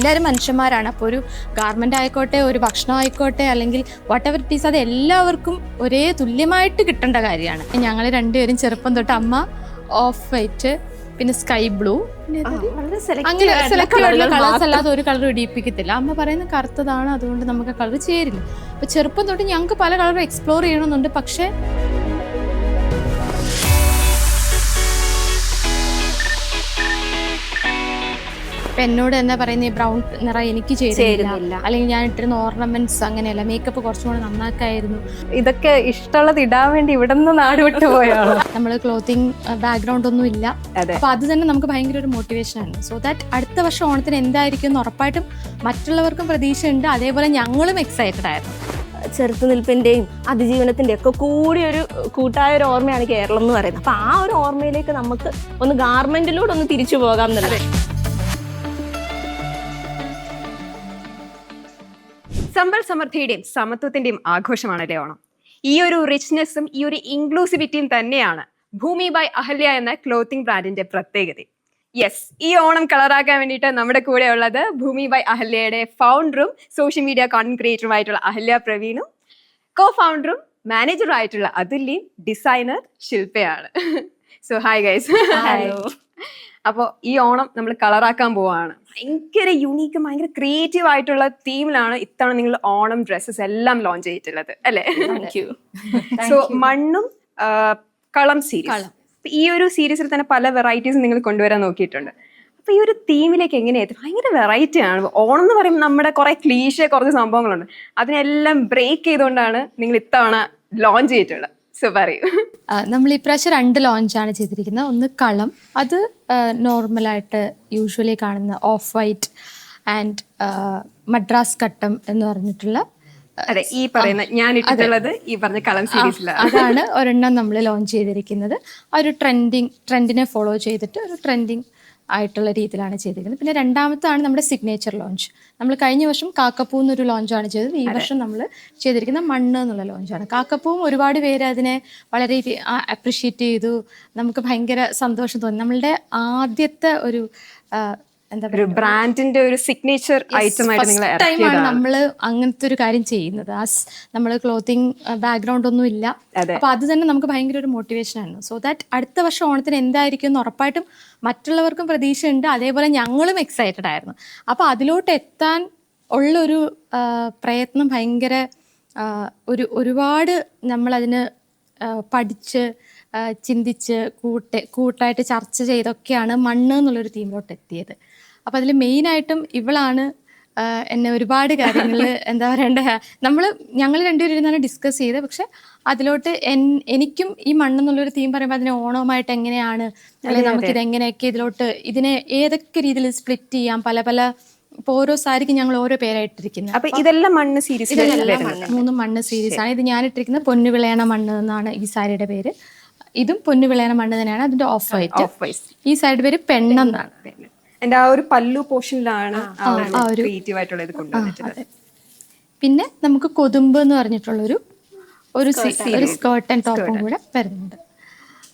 എല്ലാവരും മനുഷ്യന്മാരാണ്. അപ്പോൾ ഒരു ഗാർമെൻ്റ് ആയിക്കോട്ടെ, ഒരു ഭക്ഷണം ആയിക്കോട്ടെ, അല്ലെങ്കിൽ വാട്ട് എവർ ഇറ്റ് ഈസ്, അത് എല്ലാവർക്കും ഒരേ തുല്യമായിട്ട് കിട്ടേണ്ട കാര്യമാണ്. ഞങ്ങൾ രണ്ടുപേരും ചെറുപ്പം തൊട്ട് അമ്മ ഓഫ് വൈറ്റ്, പിന്നെ സ്കൈ ബ്ലൂ, അങ്ങനെ സെലക്ട് കളേഴ്സ് അല്ലാതെ ഒരു കളർ ഇടിയിപ്പിക്കത്തില്ല. അമ്മ പറയുന്ന കറുത്തതാണ്, അതുകൊണ്ട് നമുക്ക് കളർ ചേരില്ല. അപ്പോൾ ചെറുപ്പം തൊട്ട് ഞങ്ങൾക്ക് പല കളറും എക്സ്പ്ലോർ ചെയ്യണമെന്നുണ്ട്. പക്ഷേ ഇപ്പം എന്നോട് തന്നെ പറയുന്ന ഈ ബ്രൗൺ നിറം എനിക്ക് ചേരുന്നില്ല, അല്ലെങ്കിൽ ഞാൻ ഇട്ടിരുന്ന ഓർണമെന്റ്സ് അങ്ങനെയല്ല, മേക്കപ്പ് കുറച്ചും കൂടെ നന്നാക്കായിരുന്നു. ഇതൊക്കെ ഇഷ്ടമുള്ളത് ഇടാൻ വേണ്ടി ഇവിടെ നിന്ന് നാട് വിട്ടു പോയാണ്. നമ്മൾ ക്ലോത്തിങ് ബാക്ക്ഗ്രൗണ്ട് ഒന്നും ഇല്ല. അപ്പൊ അത് തന്നെ നമുക്ക് ഭയങ്കര ഒരു മോട്ടിവേഷൻ ആണ്. സോ ദാറ്റ് അടുത്ത വർഷം ഓണത്തിന് എന്തായിരിക്കും എന്ന് ഉറപ്പായിട്ടും മറ്റുള്ളവർക്കും പ്രതീക്ഷയുണ്ട്. അതേപോലെ ഞങ്ങളും എക്സൈറ്റഡ് ആയിരുന്നു. ചെറുത്തുനിൽപ്പിന്റെയും അതിജീവനത്തിന്റെയും ഒക്കെ കൂടി ഒരു കൂട്ടായ ഒരു ഓർമ്മയാണ് കേരളം എന്ന് പറയുന്നത്. അപ്പൊ ആ ഒരു ഓർമ്മയിലേക്ക് നമുക്ക് ഒന്ന് ഗാർമെന്റിലൂടെ ഒന്ന് തിരിച്ചു പോകാം എന്നുള്ളത്. സമ്പൽ സമൃദ്ധിയുടെയും സമത്വത്തിന്റെയും ആഘോഷമാണല്ലേ ഓണം. ഈ ഒരു റിച്ച്നെസ്സും ഈ ഒരു ഇൻക്ലൂസിവിറ്റിയും തന്നെയാണ് ഭൂമി ബൈ അഹല്യ എന്ന ക്ലോത്തിങ് ബ്രാൻഡിന്റെ പ്രത്യേകത. യെസ്, ഈ ഓണം കളറാക്കാൻ വേണ്ടിയിട്ട് നമ്മുടെ കൂടെ ഉള്ളത് ഭൂമി ബൈ അഹല്യയുടെ ഫൗണ്ടറും സോഷ്യൽ മീഡിയ കോണ്ടന്റ് ക്രിയേറ്ററുമായിട്ടുള്ള അഹല്യ പ്രവീണും, കോ ഫൗണ്ടറും മാനേജറും ആയിട്ടുള്ള അതുല്യയും ഡിസൈനർ ശില്പയാണ്. So hi guys. അപ്പോൾ ഈ ഓണം നമ്മൾ കളറാക്കാൻ പോവാണ്. ഭയങ്കര യുണീക്ക്, ഭയങ്കര ക്രിയേറ്റീവ് ആയിട്ടുള്ള തീമിലാണ് ഇത്തവണ നിങ്ങൾ ഓണം ഡ്രസ്സസ് എല്ലാം ലോഞ്ച് ചെയ്തിട്ടുള്ളത് അല്ലേ? സോ മണ്ണും കളം സീരീസ്, ഈ ഒരു സീരീസിൽ തന്നെ പല വെറൈറ്റീസ് നിങ്ങൾ കൊണ്ടുവരാൻ നോക്കിയിട്ടുണ്ട്. അപ്പൊ ഈ ഒരു തീമിലേക്ക് എങ്ങനെയാ? ഭയങ്കര വെറൈറ്റി ആണ്. ഓണം എന്ന് പറയുമ്പോൾ നമ്മുടെ കുറെ ക്ലീഷേ കുറച്ച് സംഭവങ്ങളുണ്ട്, അതിനെല്ലാം ബ്രേക്ക് ചെയ്തുകൊണ്ടാണ് നിങ്ങൾ ഇത്തവണ ലോഞ്ച് ചെയ്തിട്ടുള്ളത്. സോ പറയൂ. നമ്മൾ ഇപ്രാവശ്യം 2 ലോഞ്ചാണ് ചെയ്തിരിക്കുന്നത്. ഒന്ന് കളം, അത് നോർമലായിട്ട് യൂഷ്വലി കാണുന്ന ഓഫ് വൈറ്റ് ആൻഡ് മദ്രാസ് കട്ടം എന്ന് പറഞ്ഞിട്ടുള്ള, അതെ ഈ പറയുന്ന ഞാൻ ഇട്ടിട്ടുള്ളത് ഈ പറഞ്ഞ കളം സീരീസിലാണ്. അതാണ് ഒരെണ്ണം നമ്മൾ ലോഞ്ച് ചെയ്തിരിക്കുന്നത്. ആ ഒരു ട്രെൻഡിനെ ഫോളോ ചെയ്തിട്ട് ഒരു ട്രെൻഡിങ് ആയിട്ടുള്ള രീതിയിലാണ് ചെയ്തിരിക്കുന്നത്. പിന്നെ രണ്ടാമത്താണ് നമ്മുടെ സിഗ്നേച്ചർ ലോഞ്ച്. നമ്മൾ കഴിഞ്ഞ വർഷം കാക്കപ്പൂ എന്നൊരു ലോഞ്ചാണ് ചെയ്തത്. ഈ വർഷം നമ്മൾ ചെയ്തിരിക്കുന്ന മണ്ണ് എന്നുള്ള ലോഞ്ചാണ്. കാക്കപ്പൂവും ഒരുപാട് പേര് അതിനെ വളരെ അപ്രിഷ്യേറ്റ് ചെയ്തു. നമുക്ക് ഭയങ്കര സന്തോഷം തോന്നി. നമ്മളുടെ ആദ്യത്തെ ഒരു ഒരു ബ്രാൻഡിന്റെ ഒരു സിഗ്നേച്ചർ ഐറ്റം ആയിട്ട് നിങ്ങൾ ടൈമാണ് നമ്മൾ അങ്ങനത്തെ ഒരു കാര്യം ചെയ്യുന്നത്. നമ്മൾ ക്ലോത്തിങ് ബാക്ക്ഗ്രൗണ്ട് ഒന്നും ഇല്ല. അപ്പൊ അത് തന്നെ നമുക്ക് ഭയങ്കര ഒരു മോട്ടിവേഷൻ ആണ്. സോ ദാറ്റ് അടുത്ത വർഷം ഓണത്തിന് എന്തായിരിക്കും എന്ന് ഉറപ്പായിട്ടും മറ്റുള്ളവർക്കും പ്രതീക്ഷയുണ്ട്. അതേപോലെ ഞങ്ങളും എക്സൈറ്റഡ് ആയിരുന്നു. അപ്പൊ അതിലോട്ട് എത്താൻ ഉള്ളൊരു പ്രയത്നം ഭയങ്കര ഒരുപാട് നമ്മളതിന് പഠിച്ച് ചിന്തിച്ച് കൂട്ടായിട്ട് ചർച്ച ചെയ്തൊക്കെയാണ് മണ്ണ് എന്നുള്ളൊരു തീമിലോട്ട് എത്തിയത്. അപ്പം അതിൽ മെയിനായിട്ടും ഇവളാണ് എന്നെ ഒരുപാട് കാര്യങ്ങളിൽ എന്താ പറയണ്ട, ഞങ്ങൾ രണ്ടുപേരും ഇരുന്നാണ് ഡിസ്കസ് ചെയ്തത്. പക്ഷെ അതിലോട്ട് എനിക്കും ഈ മണ്ണെന്നുള്ളൊരു തീം പറയുമ്പോൾ അതിനെ ഓണവുമായിട്ട് എങ്ങനെയാണ്, അല്ലെങ്കിൽ നമുക്കിത് എങ്ങനെയൊക്കെ ഇതിനെ ഏതൊക്കെ രീതിയിൽ സ്പ്ലിറ്റ് ചെയ്യാം, പല ഇപ്പോൾ ഓരോ സാരിക്ക് ഞങ്ങൾ ഓരോ പേരായിട്ടിരിക്കുന്നത്. അപ്പൊ ഇതെല്ലാം മണ്ണ് സീരീസ്, 3 മണ്ണ് സീരീസ് ആണ്. ഇത് ഞാനിട്ടിരിക്കുന്നത് പൊന്നു വിളയണ മണ്ണ് എന്നാണ് ഈ സാരിയുടെ പേര്. ഇതും പൊന്നു വിളയണ മണ്ണ് തന്നെയാണ്. അതിന്റെ ഓഫ് വൈറ്റ്. ഈ സാരിയുടെ പേര് പെണ്ണെന്നാണ്. എന്റെ ആ ഒരു പല്ലു പോർഷനിലാണ് ക്രിയേറ്റീവ് ആയിട്ടുള്ള ഇത് കൊണ്ടുവന്നിട്ടുള്ളത്. പിന്നെ നമുക്ക് കൊതുമ്പ് എന്ന് പറഞ്ഞിട്ടുള്ളൊരു സ്കേർട്ട് ആൻഡ് ടോപ്പും കൂടെ വരുന്നുണ്ട്.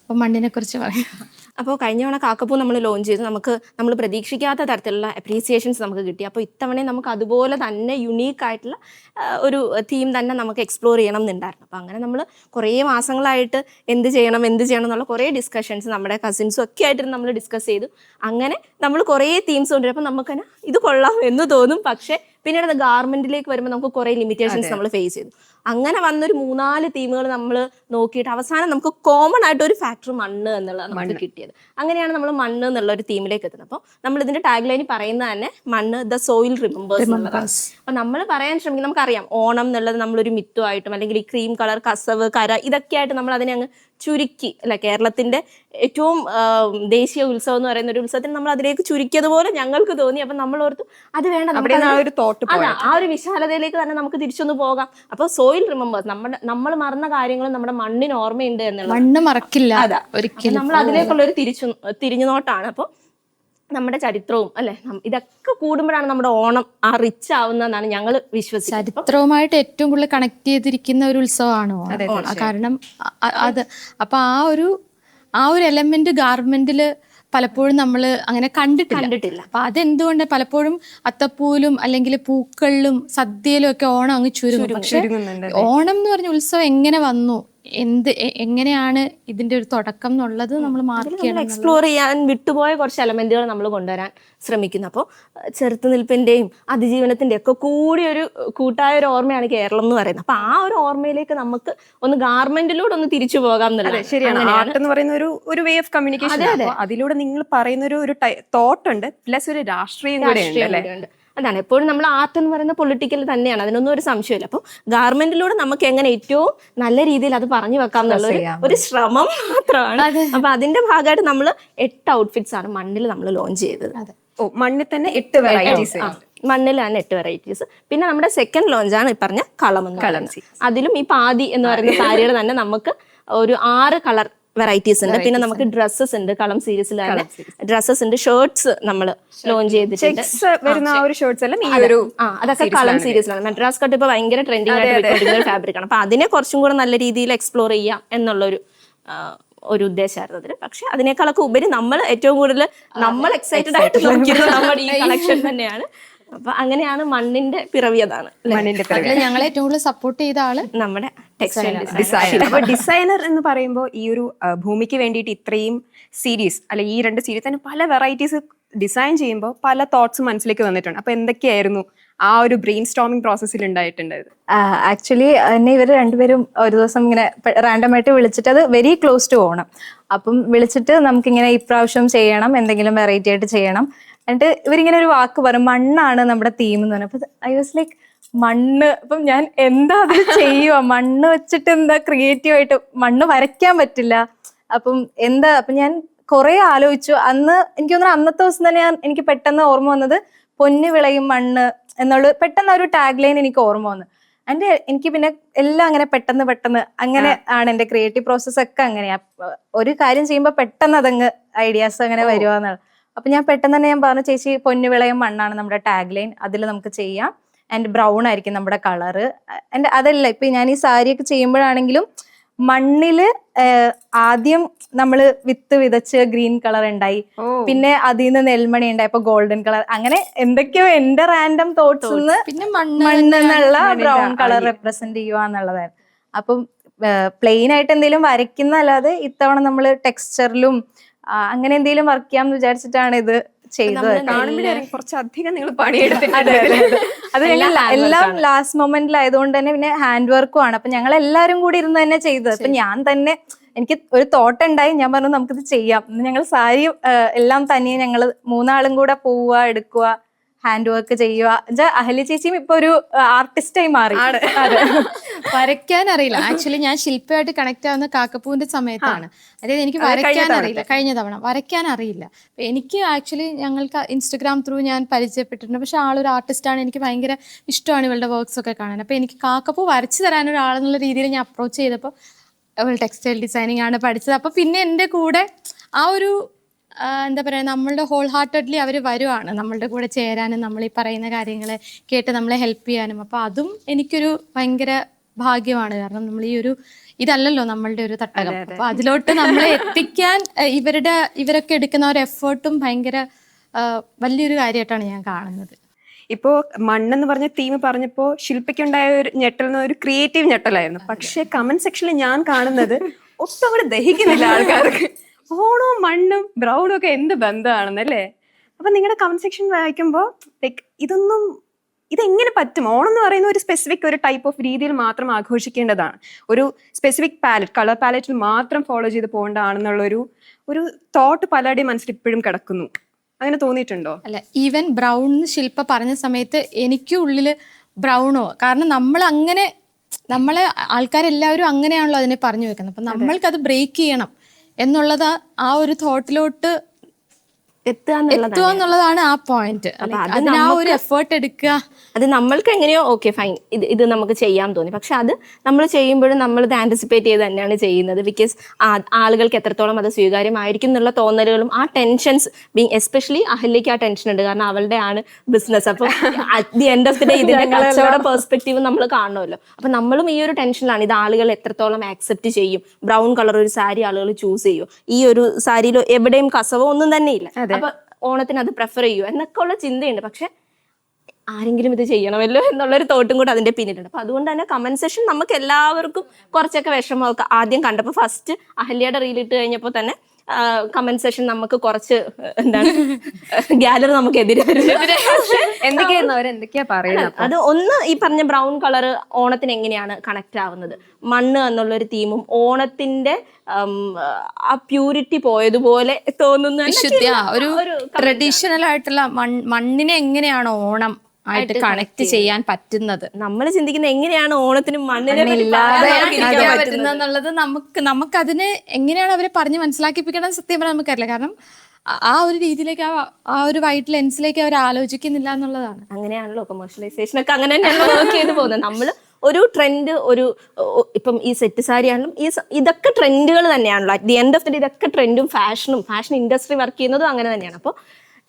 അപ്പൊ മണ്ണിനെ കുറിച്ച് പറയാം. അപ്പോൾ കഴിഞ്ഞ തവണ കാക്കപ്പൂ നമ്മൾ ലോഞ്ച് ചെയ്തു. നമ്മൾ പ്രതീക്ഷിക്കാത്ത തരത്തിലുള്ള അപ്രീസിയേഷൻസ് നമുക്ക് കിട്ടി. അപ്പോൾ ഇത്തവണ നമുക്ക് അതുപോലെ തന്നെ യുണീക്ക് ആയിട്ടുള്ള ഒരു തീം തന്നെ നമുക്ക് എക്സ്പ്ലോർ ചെയ്യണം എന്നുണ്ടായിരുന്നു. അപ്പോൾ അങ്ങനെ നമ്മൾ കുറേ മാസങ്ങളായിട്ട് എന്ത് ചെയ്യണം എന്നുള്ള കുറേ ഡിസ്കഷൻസ് നമ്മുടെ കസിൻസും ഒക്കെ ആയിട്ട് നമ്മൾ ഡിസ്കസ് ചെയ്തു. അങ്ങനെ നമ്മൾ കുറേ തീംസ് കൊണ്ടുവരും. അപ്പോൾ നമുക്ക് തന്നെ ഇത് കൊള്ളാം എന്ന് തോന്നും. പക്ഷേ പിന്നീട് അത് ഗാർമെന്റിലേക്ക് വരുമ്പോൾ നമുക്ക് കുറേ ലിമിറ്റേഷൻസ് നമ്മൾ ഫേസ് ചെയ്തു. അങ്ങനെ വന്നൊരു 3-4 തീമുകൾ നമ്മൾ നോക്കിയിട്ട് അവസാനം നമുക്ക് കോമൺ ആയിട്ട് ഒരു ഫാക്ടർ മണ്ണ് എന്നുള്ളത് നമുക്ക് കിട്ടിയത്. അങ്ങനെയാണ് നമ്മൾ മണ്ണ് എന്നുള്ള ഒരു തീമിലേക്ക് എത്തുന്നത്. അപ്പോൾ നമ്മൾ ഇതിന്റെ ടാഗ് ലൈനിൽ പറയുന്നത് തന്നെ മണ്ണ് ദ സോയിൽ റിമെമ്പേഴ്സ് എന്നുള്ളതാണ്. അപ്പൊ നമ്മൾ പറയാൻ ശ്രമിക്കും, നമുക്കറിയാം ഓണം എന്നുള്ളത് നമ്മളൊരു മിത്തുമായിട്ടും അല്ലെങ്കിൽ ഈ ക്രീം കളർ, കസവ്, കര ഇതൊക്കെ ആയിട്ട് നമ്മൾ അതിനെ അങ്ങ് ചുരുക്കി അല്ല, കേരളത്തിന്റെ ഏറ്റവും ദേശീയ ഉത്സവം എന്ന് പറയുന്ന ഒരു ഉത്സവത്തിന് നമ്മൾ അതിലേക്ക് ചുരുക്കിയതുപോലെ ഞങ്ങൾക്ക് തോന്നി. അപ്പൊ നമ്മൾ ഓർത്തു അത് വേണ്ട, ആ ഒരു വിശാലതയിലേക്ക് തന്നെ നമുക്ക് തിരിച്ചൊന്ന് പോകാം. അപ്പൊ സോയിൽ റിമെമ്പേഴ്സ്, നമ്മൾ മറന്ന കാര്യങ്ങളും നമ്മുടെ മണ്ണിന് ഓർമ്മയുണ്ട് എന്നുള്ളത്, മണ്ണ് മറക്കില്ല. നമ്മൾ അതിലേക്കുള്ള ഒരു തിരിഞ്ഞുനോട്ടാണ്. അപ്പൊ നമ്മുടെ ചരിത്രവും അല്ലെ ഇതൊക്കെ കൂടുമ്പോഴാണ് നമ്മുടെ ഓണം ആ റിച്ച് ആവുന്നതെന്നാണ് ഞങ്ങൾ വിശ്വസിക്കുന്നത്. ചരിത്രവുമായിട്ട് ഏറ്റവും കൂടുതൽ കണക്ട് ചെയ്തിരിക്കുന്ന ഒരു ഉത്സവമാണ് ഓണം. കാരണം അത് അപ്പൊ ആ ഒരു എലമെന്റ് ഗാർമെന്റിൽ പലപ്പോഴും നമ്മൾ അങ്ങനെ കണ്ടിട്ടില്ല. അപ്പൊ അതെന്തുകൊണ്ട് പലപ്പോഴും അത്തപ്പൂവിലും അല്ലെങ്കിൽ പൂക്കളിലും സദ്യയിലും ഒക്കെ ഓണം അങ്ങ് ചുരുങ്ങും. പക്ഷെ ഓണം എന്ന് പറഞ്ഞ ഉത്സവം എങ്ങനെ വന്നു, എങ്ങനെയാണ് ഇതിന്റെ ഒരു തുടക്കം എന്നുള്ളത് നമ്മൾ മാർക്ക് ചെയ്യണം. എക്സ്പ്ലോർ ചെയ്യാൻ വിട്ടുപോയ കുറച്ച് എലമെന്റുകൾ നമ്മൾ കൊണ്ടുവരാൻ ശ്രമിക്കുന്നു. അപ്പോൾ ചെറുത്തുനിൽപ്പിന്റെയും അതിജീവനത്തിന്റെ ഒക്കെ കൂടി ഒരു കൂട്ടായ ഒരു ഓർമ്മയാണ് കേരളം എന്ന് പറയുന്നത്. അപ്പൊ ആ ഒരു ഓർമ്മയിലേക്ക് നമുക്ക് ഒന്ന് ഗാർമെന്റിലൂടെ ഒന്ന് തിരിച്ചു പോകാം എന്നുള്ളത്. ശരിയാണ്. ആർട്ട് എന്ന് പറയുന്ന ഒരു വേ ഓഫ് കമ്മ്യൂണിക്കേഷൻ. അതിലൂടെ നിങ്ങൾ പറയുന്ന ഒരു തോട്ട് ഉണ്ട്, പ്ലസ് ഒരു രാഷ്ട്രീയം കൂടെ ഉണ്ട്. അതാണ് എപ്പോഴും നമ്മൾ ആർട്ട് എന്ന് പറയുന്ന പൊളിറ്റിക്കൽ തന്നെയാണ്, അതിനൊന്നും ഒരു സംശയമില്ല. അപ്പോൾ ഗാർമെന്റിലൂടെ നമുക്ക് എങ്ങനെ ഏറ്റവും നല്ല രീതിയിൽ അത് പറഞ്ഞു വെക്കാം എന്നുള്ള ഒരു ശ്രമം മാത്രമാണ്. അപ്പൊ അതിന്റെ ഭാഗമായിട്ട് നമ്മൾ 8 ഔട്ട്ഫിറ്റ്സ് ആണ് മണ്ണിൽ നമ്മൾ ലോഞ്ച് ചെയ്തത്. മണ്ണിൽ തന്നെ 8 വെറൈറ്റീസ്. മണ്ണിൽ തന്നെ 8 വെറൈറ്റീസ്. പിന്നെ നമ്മുടെ സെക്കൻഡ് ലോഞ്ചാണ് ഈ പറഞ്ഞ കളം. അതിലും ഈ പാതി എന്ന് പറയുന്ന സാരിയുടെ തന്നെ നമുക്ക് ഒരു 6 കളർ വെറൈറ്റീസ് ഉണ്ട്. പിന്നെ നമുക്ക് ഡ്രസ്സസ് ഉണ്ട്, കളം സീരീസിൽ തന്നെ ഡ്രസ്സസ് ഉണ്ട്, ഷർട്ട്സ് നമ്മൾ ലോഞ്ച് ചെയ്തിട്ടുണ്ട്. അതൊക്കെ കളം സീരീസിലാണ്. മദ്രാസ് കട്ട് ഇപ്പൊ ഭയങ്കര ട്രെൻഡിങ് ആയിട്ട് ഫാബ്രിക് ആണ്. അപ്പൊ അതിനെ കുറച്ചും കൂടെ നല്ല രീതിയിൽ എക്സ്പ്ലോർ ചെയ്യാം എന്നുള്ളൊരു ഒരു ഉദ്ദേശമായിരുന്നു അതിന്. പക്ഷെ അതിനേക്കാളൊക്കെ ഉപരി നമ്മൾ ഏറ്റവും കൂടുതൽ നമ്മൾ എക്സൈറ്റഡ് ആയിട്ട് നോക്കിയത് നമ്മുടെ ഈ കളക്ഷൻ തന്നെയാണ്. അപ്പൊ അങ്ങനെയാണ് മണ്ണിന്റെ പിറവിയതാണ്. ഞങ്ങളെ ഏറ്റവും കൂടുതൽ സപ്പോർട്ട് ചെയ്ത ആള് നമ്മുടെ ടെക്സ്റ്റൈൽ ഡിസൈനർ എന്ന് പറയുമ്പോൾ ഈ ഒരു ഭൂമിക്ക് വേണ്ടിയിട്ട് ഇത്രയും സീരീസ് അല്ലെ ഈ 2 സീരീസ് തന്നെ പല വെറൈറ്റീസ് ഡിസൈൻ ചെയ്യുമ്പോൾ പല തോട്ട്സ് മനസ്സിലേക്ക് വന്നിട്ടുണ്ട്. അപ്പൊ എന്തൊക്കെയായിരുന്നു ആ ഒരു ബ്രെയിൻ സ്റ്റോമിംഗ് പ്രോസസ്സിൽ ഉണ്ടായിട്ടുണ്ടായത്? ആക്ച്വലി എന്നെ ഇവർ രണ്ടുപേരും ഒരു ദിവസം ഇങ്ങനെ റാൻഡമായിട്ട് വിളിച്ചിട്ട്, അത് വെരി ക്ലോസ് ടു ഓണം, അപ്പം വിളിച്ചിട്ട് നമുക്കിങ്ങനെ ഇപ്രാവശ്യം ചെയ്യണം, എന്തെങ്കിലും വെറൈറ്റി ആയിട്ട് ചെയ്യണം. എന്നിട്ട് ഇവരിങ്ങനെ ഒരു വാക്ക് പറയും, മണ്ണാണ് നമ്മുടെ തീം എന്ന് പറഞ്ഞു. അപ്പൊ ഐ വാസ് ലൈക്ക് മണ്ണ്, അപ്പം ഞാൻ എന്താ അതിൽ ചെയ്യുക, മണ്ണ് വെച്ചിട്ട് എന്താ ക്രിയേറ്റീവ് ആയിട്ട്, മണ്ണ് വരയ്ക്കാൻ പറ്റില്ല, അപ്പം എന്താ. അപ്പം ഞാൻ കുറെ ആലോചിച്ചു. അന്ന് എനിക്ക് തോന്നുന്നു അന്നത്തെ ദിവസം തന്നെ എനിക്ക് പെട്ടെന്ന് ഓർമ്മ വന്നത് പൊന്നു വിളയും മണ്ണ് എന്നുള്ള പെട്ടെന്ന് ഒരു ടാഗ് ലൈൻ എനിക്ക് ഓർമ്മ വന്നു. എനിക്ക് പിന്നെ എല്ലാം അങ്ങനെ പെട്ടെന്ന് അങ്ങനെ ആണ് എൻ്റെ ക്രിയേറ്റീവ് പ്രോസസ് ഒക്കെ അങ്ങനെയാ. ഒരു കാര്യം ചെയ്യുമ്പോൾ പെട്ടെന്ന് അതങ്ങ് ഐഡിയാസ് അങ്ങനെ വരുക എന്നുള്ളത്. അപ്പൊ ഞാൻ പെട്ടെന്ന് തന്നെ ഞാൻ പറഞ്ഞു, ചേച്ചി പൊന്നു വിളയും മണ്ണാണ് നമ്മുടെ ടാഗ് ലൈൻ, അതിൽ നമുക്ക് ചെയ്യാം. ആൻഡ് ബ്രൗൺ ആയിരിക്കും നമ്മുടെ കളറ്. ആൻഡ് അതല്ല, ഇപ്പൊ ഞാൻ ഈ സാരിയൊക്കെ ചെയ്യുമ്പോഴാണെങ്കിലും മണ്ണില് ആദ്യം നമ്മള് വിത്ത് വിതച്ച് ഗ്രീൻ കളർ ഉണ്ടായി, പിന്നെ അതിൽ നിന്ന് നെൽമണി ഉണ്ടായി, അപ്പൊ ഗോൾഡൻ കളർ, അങ്ങനെ എന്തൊക്കെയോ എന്റെ റാൻഡം തോട്ട്സ് പിന്നെ മണ്ണെന്നുള്ള ബ്രൗൺ കളർ റെപ്രസെന്റ് ചെയ്യുക എന്നുള്ളതായിരുന്നു. അപ്പം പ്ലെയിൻ ആയിട്ട് എന്തെങ്കിലും വരയ്ക്കുന്നല്ലാതെ ഇത്തവണ നമ്മള് ടെക്സ്ചറിലും അങ്ങനെ എന്തെങ്കിലും വർക്ക് ചെയ്യാമെന്ന് വിചാരിച്ചിട്ടാണ് ഇത് ചെയ്തത്. അത് എല്ലാം ലാസ്റ്റ് മൊമെന്റിലായതുകൊണ്ട് തന്നെ പിന്നെ ഹാൻഡ് വർക്കും ആണ്. അപ്പൊ ഞങ്ങൾ എല്ലാരും കൂടി ഇരുന്ന് തന്നെ ചെയ്തത്. അപ്പൊ ഞാൻ തന്നെ എനിക്ക് ഒരു തോട്ട് ഉണ്ടായി, ഞാൻ പറഞ്ഞു നമുക്കിത് ചെയ്യാം. ഞങ്ങൾ സാരി എല്ലാം തന്നെ ഞങ്ങൾ 3 ആളും കൂടെ പോവുക, എടുക്കുക, ഹാൻഡ് വർക്ക് ചെയ്യുക. അഹല്യ ചേച്ചിയും ഇപ്പൊ ഒരു ആർട്ടിസ്റ്റായി മാറി. വരയ്ക്കാൻ അറിയില്ല. ആക്ച്വലി ഞാൻ ശില്പമായിട്ട് കണക്ട് ആവുന്ന കാക്കപ്പൂവിന്റെ സമയത്താണ്. അതായത് എനിക്ക് വരയ്ക്കാൻ അറിയില്ല, കഴിഞ്ഞ തവണ വരയ്ക്കാൻ അറിയില്ല. എനിക്ക് ആക്ച്വലി ഞങ്ങൾക്ക് ഇൻസ്റ്റഗ്രാം ത്രൂ ഞാൻ പരിചയപ്പെട്ടിട്ടുണ്ട്. പക്ഷെ ആളൊരു ആർട്ടിസ്റ്റാണ്, എനിക്ക് ഭയങ്കര ഇഷ്ടമാണ് ഇവളുടെ വർക്ക്സ് ഒക്കെ കാണാൻ. അപ്പൊ എനിക്ക് കാക്കപ്പൂ വരച്ചു തരാൻ ഒരാളെന്നുള്ള രീതിയിൽ ഞാൻ അപ്രോച്ച് ചെയ്തപ്പോൾ അവൾ ടെക്സ്റ്റൈൽ ഡിസൈനിങ് ആണ് പഠിച്ചത്. അപ്പൊ പിന്നെ എൻ്റെ കൂടെ ആ ഒരു എന്താ പറയുക, നമ്മളുടെ ഹോൾ ഹാർട്ടഡ്ലി അവർ വരുവാണ് നമ്മളുടെ കൂടെ ചേരാനും നമ്മൾ ഈ പറയുന്ന കാര്യങ്ങൾ കേട്ട് നമ്മളെ ഹെൽപ്പ് ചെയ്യാനും. അപ്പോൾ അതും എനിക്കൊരു ഭയങ്കര ഭാഗ്യമാണ്. കാരണം നമ്മൾ ഈ ഒരു ഇതല്ലല്ലോ നമ്മളുടെ ഒരു തട്ടകം. അപ്പോൾ അതിലോട്ട് നമ്മളെ എത്തിക്കാൻ ഇവരൊക്കെ എടുക്കുന്ന ഒരു എഫേർട്ടും ഭയങ്കര വലിയൊരു കാര്യമായിട്ടാണ് ഞാൻ കാണുന്നത്. ഇപ്പോൾ മണ്ണെന്ന് പറഞ്ഞ തീം പറഞ്ഞപ്പോൾ ശില്പയ്ക്കുണ്ടായ ഒരു ഞെട്ടൽ ഒരു ക്രിയേറ്റീവ് ഞെട്ടലായിരുന്നു. പക്ഷെ കമന്റ് സെക്ഷനിൽ ഞാൻ കാണുന്നത് ഒട്ടും അവിടെ ദഹിക്കുന്നില്ല ആൾക്കാർക്ക്. ഓണവും മണ്ണും ബ്രൗണും ഒക്കെ എന്ത് ബന്ധമാണെന്നല്ലേ. അപ്പൊ നിങ്ങളുടെ കമന്റ് സെക്ഷൻ വായിക്കുമ്പോൾ ലൈക്ക് ഇതെങ്ങനെ പറ്റും? ഓണം എന്ന് പറയുന്ന ഒരു സ്പെസിഫിക് ഒരു ടൈപ്പ് ഓഫ് രീതിയിൽ മാത്രം ആഘോഷിക്കേണ്ടതാണ്, ഒരു സ്പെസിഫിക് പാലറ്റ്, കളർ പാലറ്റിൽ മാത്രം ഫോളോ ചെയ്ത് പോകേണ്ടതാണെന്നുള്ളൊരു തോട്ട് പലരുടെയും മനസ്സിൽ ഇപ്പോഴും കിടക്കുന്നു. അങ്ങനെ തോന്നിയിട്ടുണ്ടോ? അല്ല, ഈവൻ ബ്രൗൺ ശില്പ പറഞ്ഞ സമയത്ത് എനിക്ക് ഉള്ളിൽ ബ്രൗണോ, കാരണം നമ്മളെ ആൾക്കാരെല്ലാവരും അങ്ങനെയാണല്ലോ അതിനെ പറഞ്ഞു വെക്കുന്നത്. അപ്പം നമ്മൾക്കത് ബ്രേക്ക് ചെയ്യണം എന്നുള്ളത് ആ ഒരു തോട്ടിലോട്ട് എത്തുക എത്തുക എന്നുള്ളതാണ് ആ പോയിന്റ്. അതിന് ആ ഒരു എഫേർട്ട് എടുക്കുക. അത് നമ്മൾക്ക് എങ്ങനെയോ ഓക്കെ ഫൈൻ, ഇത് നമുക്ക് ചെയ്യാൻ തോന്നി. പക്ഷെ അത് നമ്മൾ ചെയ്യുമ്പോഴും നമ്മൾ ഇത് ആന്റിസിപ്പേറ്റ് ചെയ്ത് തന്നെയാണ് ചെയ്യുന്നത്. ബിക്കോസ് ആളുകൾക്ക് എത്രത്തോളം അത് സ്വീകാര്യമായിരിക്കും എന്നുള്ള തോന്നലുകളും ആ ടെൻഷൻസ് എസ്പെഷ്യലി അഹല്യയ്ക്ക് ആ ടെൻഷൻ ഉണ്ട്. കാരണം അവളുടെ ആണ് ബിസിനസ്. അപ്പൊ at the end of the day ഇതിന്റെ കച്ചവട പെർസ്പെക്റ്റീവ് നമ്മൾ കാണുമല്ലോ. അപ്പൊ നമ്മളും ഈ ഒരു ടെൻഷനിലാണ്, ഇത് ആളുകൾ എത്രത്തോളം ആക്സെപ്റ്റ് ചെയ്യും. ബ്രൗൺ കളർ ഒരു സാരി ആളുകൾ ചൂസ് ചെയ്യും, ഈ ഒരു സാരിയിൽ എവിടെയും കസവോ ഒന്നും തന്നെ ഇല്ല, അപ്പൊ ഓണത്തിന് അത് പ്രിഫർ ചെയ്യൂ എന്നൊക്കെ ഉള്ള ചിന്തയുണ്ട്. പക്ഷെ ആരെങ്കിലും ഇത് ചെയ്യണമല്ലോ എന്നുള്ളൊരു തോട്ടും കൂടെ അതിന്റെ പിന്നിലുണ്ട്. അപ്പൊ അതുകൊണ്ട് തന്നെ കമന്റ് സെഷൻ നമുക്ക് എല്ലാവർക്കും കുറച്ചൊക്കെ വിഷമമൊക്കെ ആദ്യം കണ്ടപ്പോൾ ഫസ്റ്റ് അഹല്യയുടെ റീലിട്ട് കഴിഞ്ഞപ്പോൾ തന്നെ കമന്റ് സെഷൻ നമുക്ക് കുറച്ച് എന്താണ് ഗാലറി നമുക്ക് എതിരായിരുന്നു. എന്തൊക്കെയായിരുന്നു അവരെന്തൊക്കെയാ പറയുന്നത്? അത് ഒന്ന് ഈ പറഞ്ഞ ബ്രൗൺ കളർ ഓണത്തിന് എങ്ങനെയാണ് കണക്ട് ആവുന്നത്, മണ്ണ് എന്നുള്ളൊരു തീമും ഓണത്തിന്റെ ആ പ്യൂരിറ്റി പോയതുപോലെ തോന്നുന്ന ഒരു ട്രഡീഷണൽ ആയിട്ടുള്ള മണ്ണിനെ എങ്ങനെയാണ് ഓണം ആയിട്ട് കണക്ട് ചെയ്യാൻ പറ്റുന്നത്. നമ്മൾ ചിന്തിക്കുന്ന എങ്ങനെയാണ് ഓണത്തിന് മണ്ണിനെ പറ്റുന്നുള്ളത് നമുക്കതിന് എങ്ങനെയാണ് അവരെ പറഞ്ഞ് മനസ്സിലാക്കിപ്പിക്കണം സത്യം പറഞ്ഞാൽ നമുക്കറിയില്ല. കാരണം ആ ഒരു രീതിയിലേക്ക് ആ ഒരു വൈറ്റ് ലെൻസിലേക്ക് അവർ ആലോചിക്കുന്നില്ല എന്നുള്ളതാണ്. അങ്ങനെയാണല്ലോ കൊമേഴ്ഷ്യലൈസേഷൻ ഒക്കെ അങ്ങനെ തന്നെയാണല്ലോ വർക്ക് ചെയ്ത് പോകുന്നത്. നമ്മൾ ഒരു ട്രെൻഡ്, ഇപ്പം ഈ സെറ്റ് സാരി ആണെങ്കിലും ഇതൊക്കെ ട്രെൻഡുകൾ തന്നെയാണല്ലോ. At the end of the day ഇതൊക്കെ ട്രെൻഡും ഫാഷൻ ഇൻഡസ്ട്രി വർക്ക് ചെയ്യുന്നതും അങ്ങനെ തന്നെയാണ്. അപ്പോൾ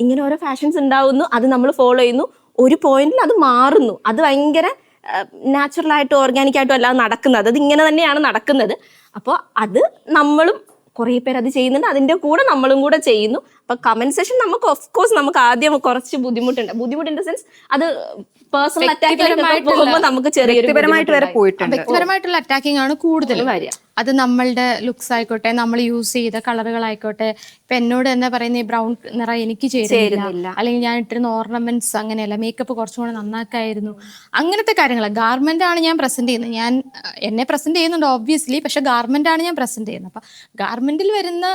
ഇങ്ങനെ ഓരോ ഫാഷൻസ് ഉണ്ടാവുന്നു, അത് നമ്മൾ ഫോളോ ചെയ്യുന്നു, ഒരു പോയിന്റിൽ അത് മാറുന്നു. അത് ഭയങ്കര നാച്ചുറൽ ആയിട്ടും ഓർഗാനിക് ആയിട്ടും അല്ലാതെ നടക്കുന്നത്, അത് ഇങ്ങനെ തന്നെയാണ് നടക്കുന്നത്. അപ്പോൾ അത് നമ്മളും കുറേ പേര് അത് ചെയ്യുന്നുണ്ട്, അതിൻ്റെ കൂടെ നമ്മളും കൂടെ ചെയ്യുന്നു. അപ്പൊ കമന്റ് സെഷൻ നമുക്ക് ഓഫ് കോഴ്സ് നമുക്ക് ആദ്യം കുറച്ച് ബുദ്ധിമുട്ടുണ്ട് ഇൻ ദ സെൻസ് അത് പേഴ്സണൽ അറ്റാക്കിലേക്ക് പോകുമ്പോൾ നമുക്ക് വ്യക്തിപരമായിട്ടുള്ള അറ്റാക്കിംഗ് ആണ് കൂടുതൽ വരിക. അത് നമ്മളുടെ ലുക്സ് ആയിക്കോട്ടെ, നമ്മൾ യൂസ് ചെയ്ത കളറുകളായിക്കോട്ടെ. ഇപ്പൊ എന്നോട് തന്നെ പറയുന്ന ഈ ബ്രൗൺ നിറം എനിക്ക് ചേരുന്നില്ല, അല്ലെങ്കിൽ ഞാൻ ഇട്ടിരുന്ന ഓർണമെന്റ്സ് അങ്ങനെയല്ല, മേക്കപ്പ് കുറച്ചും കൂടെ നന്നാക്കായിരുന്നു, അങ്ങനത്തെ കാര്യങ്ങൾ. ഗാർമെന്റ് ആണ് ഞാൻ പ്രസന്റ് ചെയ്യുന്നത്, ഞാൻ എന്നെ പ്രസന്റ് ചെയ്യുന്നുണ്ട് ഓബ്വിയസ്ലി, പക്ഷെ ഗാർമെന്റ് ആണ് ഞാൻ പ്രസന്റ് ചെയ്യുന്നത്. അപ്പൊ ഗാർമെന്റിൽ വരുന്ന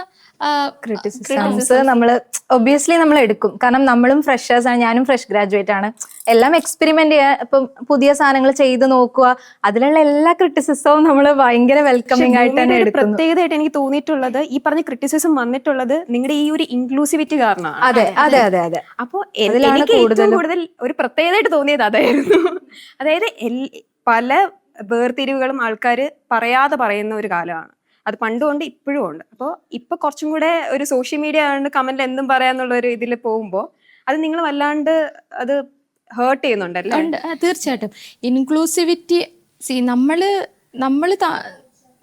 ക്രിറ്റിസിസംസ് നമ്മൾ ഒബ്വിയസ്ലി നമ്മൾ എടുക്കും. കാരണം നമ്മളും ഫ്രഷേഴ്സ് ആണ്, ഞാനും ഫ്രഷ് ഗ്രാജുവേറ്റ് ആണ്. എല്ലാം എക്സ്പെരിമെന്റ് ചെയ്യാൻ, ഇപ്പം പുതിയ സാധനങ്ങൾ ചെയ്ത് നോക്കുക, അതിലുള്ള എല്ലാ ക്രിറ്റിസിസവും നമ്മൾ ഭയങ്കര വെൽക്കമിങ് ആയിട്ട് തന്നെ എടുക്കും. പ്രത്യേകതയായിട്ട് എനിക്ക് തോന്നിയിട്ടുള്ളത് ഈ പറഞ്ഞ ക്രിറ്റിസിസം വന്നിട്ടുള്ളത് നിങ്ങളുടെ ഈ ഒരു ഇൻക്ലൂസിവിറ്റി കാരണമാണ്. അതെ അതെ അതെ അതെ. അപ്പോൾ എനിക്ക് ഏറ്റവും കൂടുതൽ ഒരു പ്രത്യേകതയായിട്ട് തോന്നിയത് അതായിരുന്നു. അതായത് പല വേർതിരിവുകളും ആൾക്കാർ പറയാതെ പറയുന്ന ഒരു കാലമാണ്. അത് പണ്ടുകൊണ്ട് ഇപ്പോഴും ഉണ്ട്. അപ്പോൾ ഇപ്പൊ കുറച്ചും കൂടെ ഒരു സോഷ്യൽ മീഡിയ ആയതുകൊണ്ട് കമന്റിൽ എന്തും പറയാന്നുള്ള ഒരു ഇതിൽ പോകുമ്പോൾ അത് നിങ്ങൾ വല്ലാണ്ട് അത് ഹേർട്ട് ചെയ്യുന്നുണ്ടല്ലോ. തീർച്ചയായിട്ടും ഇൻക്ലൂസിവിറ്റി നമ്മള്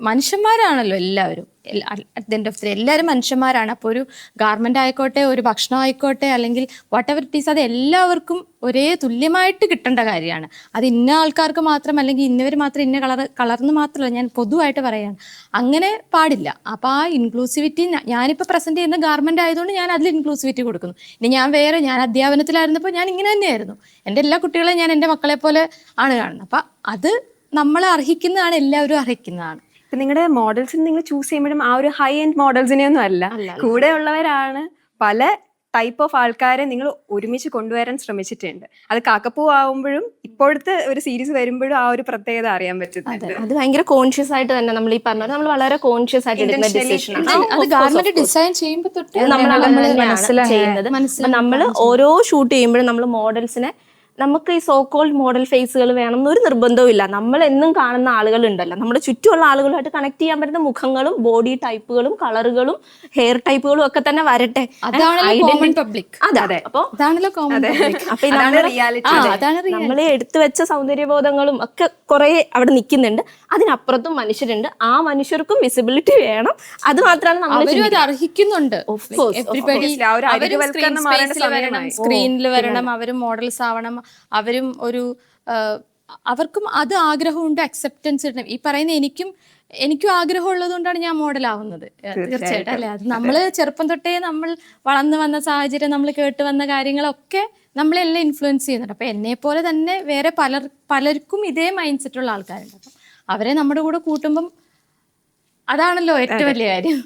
മനുഷ്യന്മാരാണല്ലോ എല്ലാവരും. At the end of the day എല്ലാവരും മനുഷ്യന്മാരാണ്. അപ്പോൾ ഒരു ഗാർമെന്റ് ആയിക്കോട്ടെ, ഒരു ഭക്ഷണം ആയിക്കോട്ടെ, അല്ലെങ്കിൽ വാട്ട് എവർ ഇറ്റ് ഈസ്, അത് എല്ലാവർക്കും ഒരേ തുല്യമായിട്ട് കിട്ടേണ്ട കാര്യമാണ്. അത് ഇന്ന ആൾക്കാർക്ക് മാത്രം, അല്ലെങ്കിൽ ഇന്നവർ മാത്രം ഇന്ന കളർന്ന് മാത്രമല്ല, ഞാൻ പൊതുവായിട്ട് പറയാണ്, അങ്ങനെ പാടില്ല. അപ്പോൾ ആ ഇൻക്ലൂസിവിറ്റി ഞാനിപ്പോൾ പ്രസന്റ് ചെയ്യുന്ന ഗാർമെന്റ് ആയതുകൊണ്ട് ഞാൻ അതിൽ ഇൻക്ലൂസിവിറ്റി കൊടുക്കുന്നു. ഇനി ഞാൻ അധ്യാപനത്തിലായിരുന്നപ്പോൾ ഞാൻ ഇങ്ങനെ തന്നെയായിരുന്നു. എൻ്റെ എല്ലാ കുട്ടികളെയും ഞാൻ എൻ്റെ മക്കളെ പോലെ ആണ് കാണുന്നത്. അപ്പം അത് നമ്മളെ അർഹിക്കുന്നതാണ്, എല്ലാവരും അർഹിക്കുന്നതാണ്. ഇപ്പൊ നിങ്ങളുടെ മോഡൽസിന് നിങ്ങൾ ചൂസ് ചെയ്യുമ്പോഴും ആ ഒരു ഹൈ എൻഡ് മോഡൽസിനെ ഒന്നും അല്ല, കൂടെ ഉള്ളവരാണ്. പല ടൈപ്പ് ഓഫ് ആൾക്കാരെ നിങ്ങൾ ഒരുമിച്ച് കൊണ്ടുവരാൻ ശ്രമിച്ചിട്ടുണ്ട്. അത് കാക്കപ്പൂ ആവുമ്പോഴും ഇപ്പോഴത്തെ ഒരു സീരീസ് വരുമ്പോഴും ആ ഒരു പ്രത്യേകത അറിയാൻ പറ്റുന്നുണ്ട്. അത് ഭയങ്കര കോൺഷ്യസ് ആയിട്ട് തന്നെ നമ്മൾ ഈ പറഞ്ഞ നമ്മൾ വളരെ കോൺഷ്യസ് ആയിട്ട് എടുക്കുന്ന ഡിസിഷൻ ആണ്. അത് ഗാർമെന്റ് ഡിസൈൻ ചെയ്യുമ്പോൾ തൊട്ട് നമ്മൾ ചെയ്യുന്നത്. നമ്മൾ ഓരോ ഷൂട്ട് ചെയ്യുമ്പോഴും നമ്മൾ മോഡൽസിനെ, നമുക്ക് ഈ സോ കോൾഡ് മോഡൽ ഫേസുകൾ വേണം എന്നൊരു നിർബന്ധവും ഇല്ല. നമ്മൾ എന്നും കാണുന്ന ആളുകൾ ഉണ്ടല്ലോ, നമ്മുടെ ചുറ്റുമുള്ള ആളുകളുമായിട്ട് കണക്ട് ചെയ്യാൻ പറ്റുന്ന മുഖങ്ങളും ബോഡി ടൈപ്പുകളും കളറുകളും ഹെയർ ടൈപ്പുകളും ഒക്കെ തന്നെ വരട്ടെ. നമ്മളെ എടുത്തു വെച്ച സൗന്ദര്യബോധങ്ങളും ഒക്കെ കുറെ അവിടെ നിൽക്കുന്നുണ്ട്. അതിനപ്പുറത്തും മനുഷ്യരുണ്ട്, ആ മനുഷ്യർക്കും വിസിബിലിറ്റി വേണം. അത് മാത്രമാണ് നമ്മൾ അർഹിക്കുന്നുണ്ട്. സ്ക്രീനിൽ വരണം, അവരും മോഡൽസ് ആവണം, അവരും അവർക്കും അത് ആഗ്രഹമുണ്ട്, അക്സെപ്റ്റൻസ് കിട്ടണം. ഈ പറയുന്ന എനിക്കും ആഗ്രഹമുള്ളത് കൊണ്ടാണ് ഞാൻ മോഡലാവുന്നത്. തീർച്ചയായിട്ടും അല്ലേ. അത് നമ്മൾ ചെറുപ്പം തൊട്ടേ നമ്മൾ വളർന്നു വന്ന സാഹചര്യം, നമ്മൾ കേട്ട് വന്ന കാര്യങ്ങളൊക്കെ നമ്മളെല്ലാം ഇൻഫ്ലുവൻസ് ചെയ്യുന്നുണ്ട്. അപ്പം എന്നെ പോലെ തന്നെ വേറെ പലർക്കും ഇതേ മൈൻഡ് സെറ്റുള്ള ആൾക്കാരുണ്ട്. അപ്പം അവരെ നമ്മുടെ കൂടെ കൂട്ടുമ്പം അതാണല്ലോ ഏറ്റവും വലിയ കാര്യം.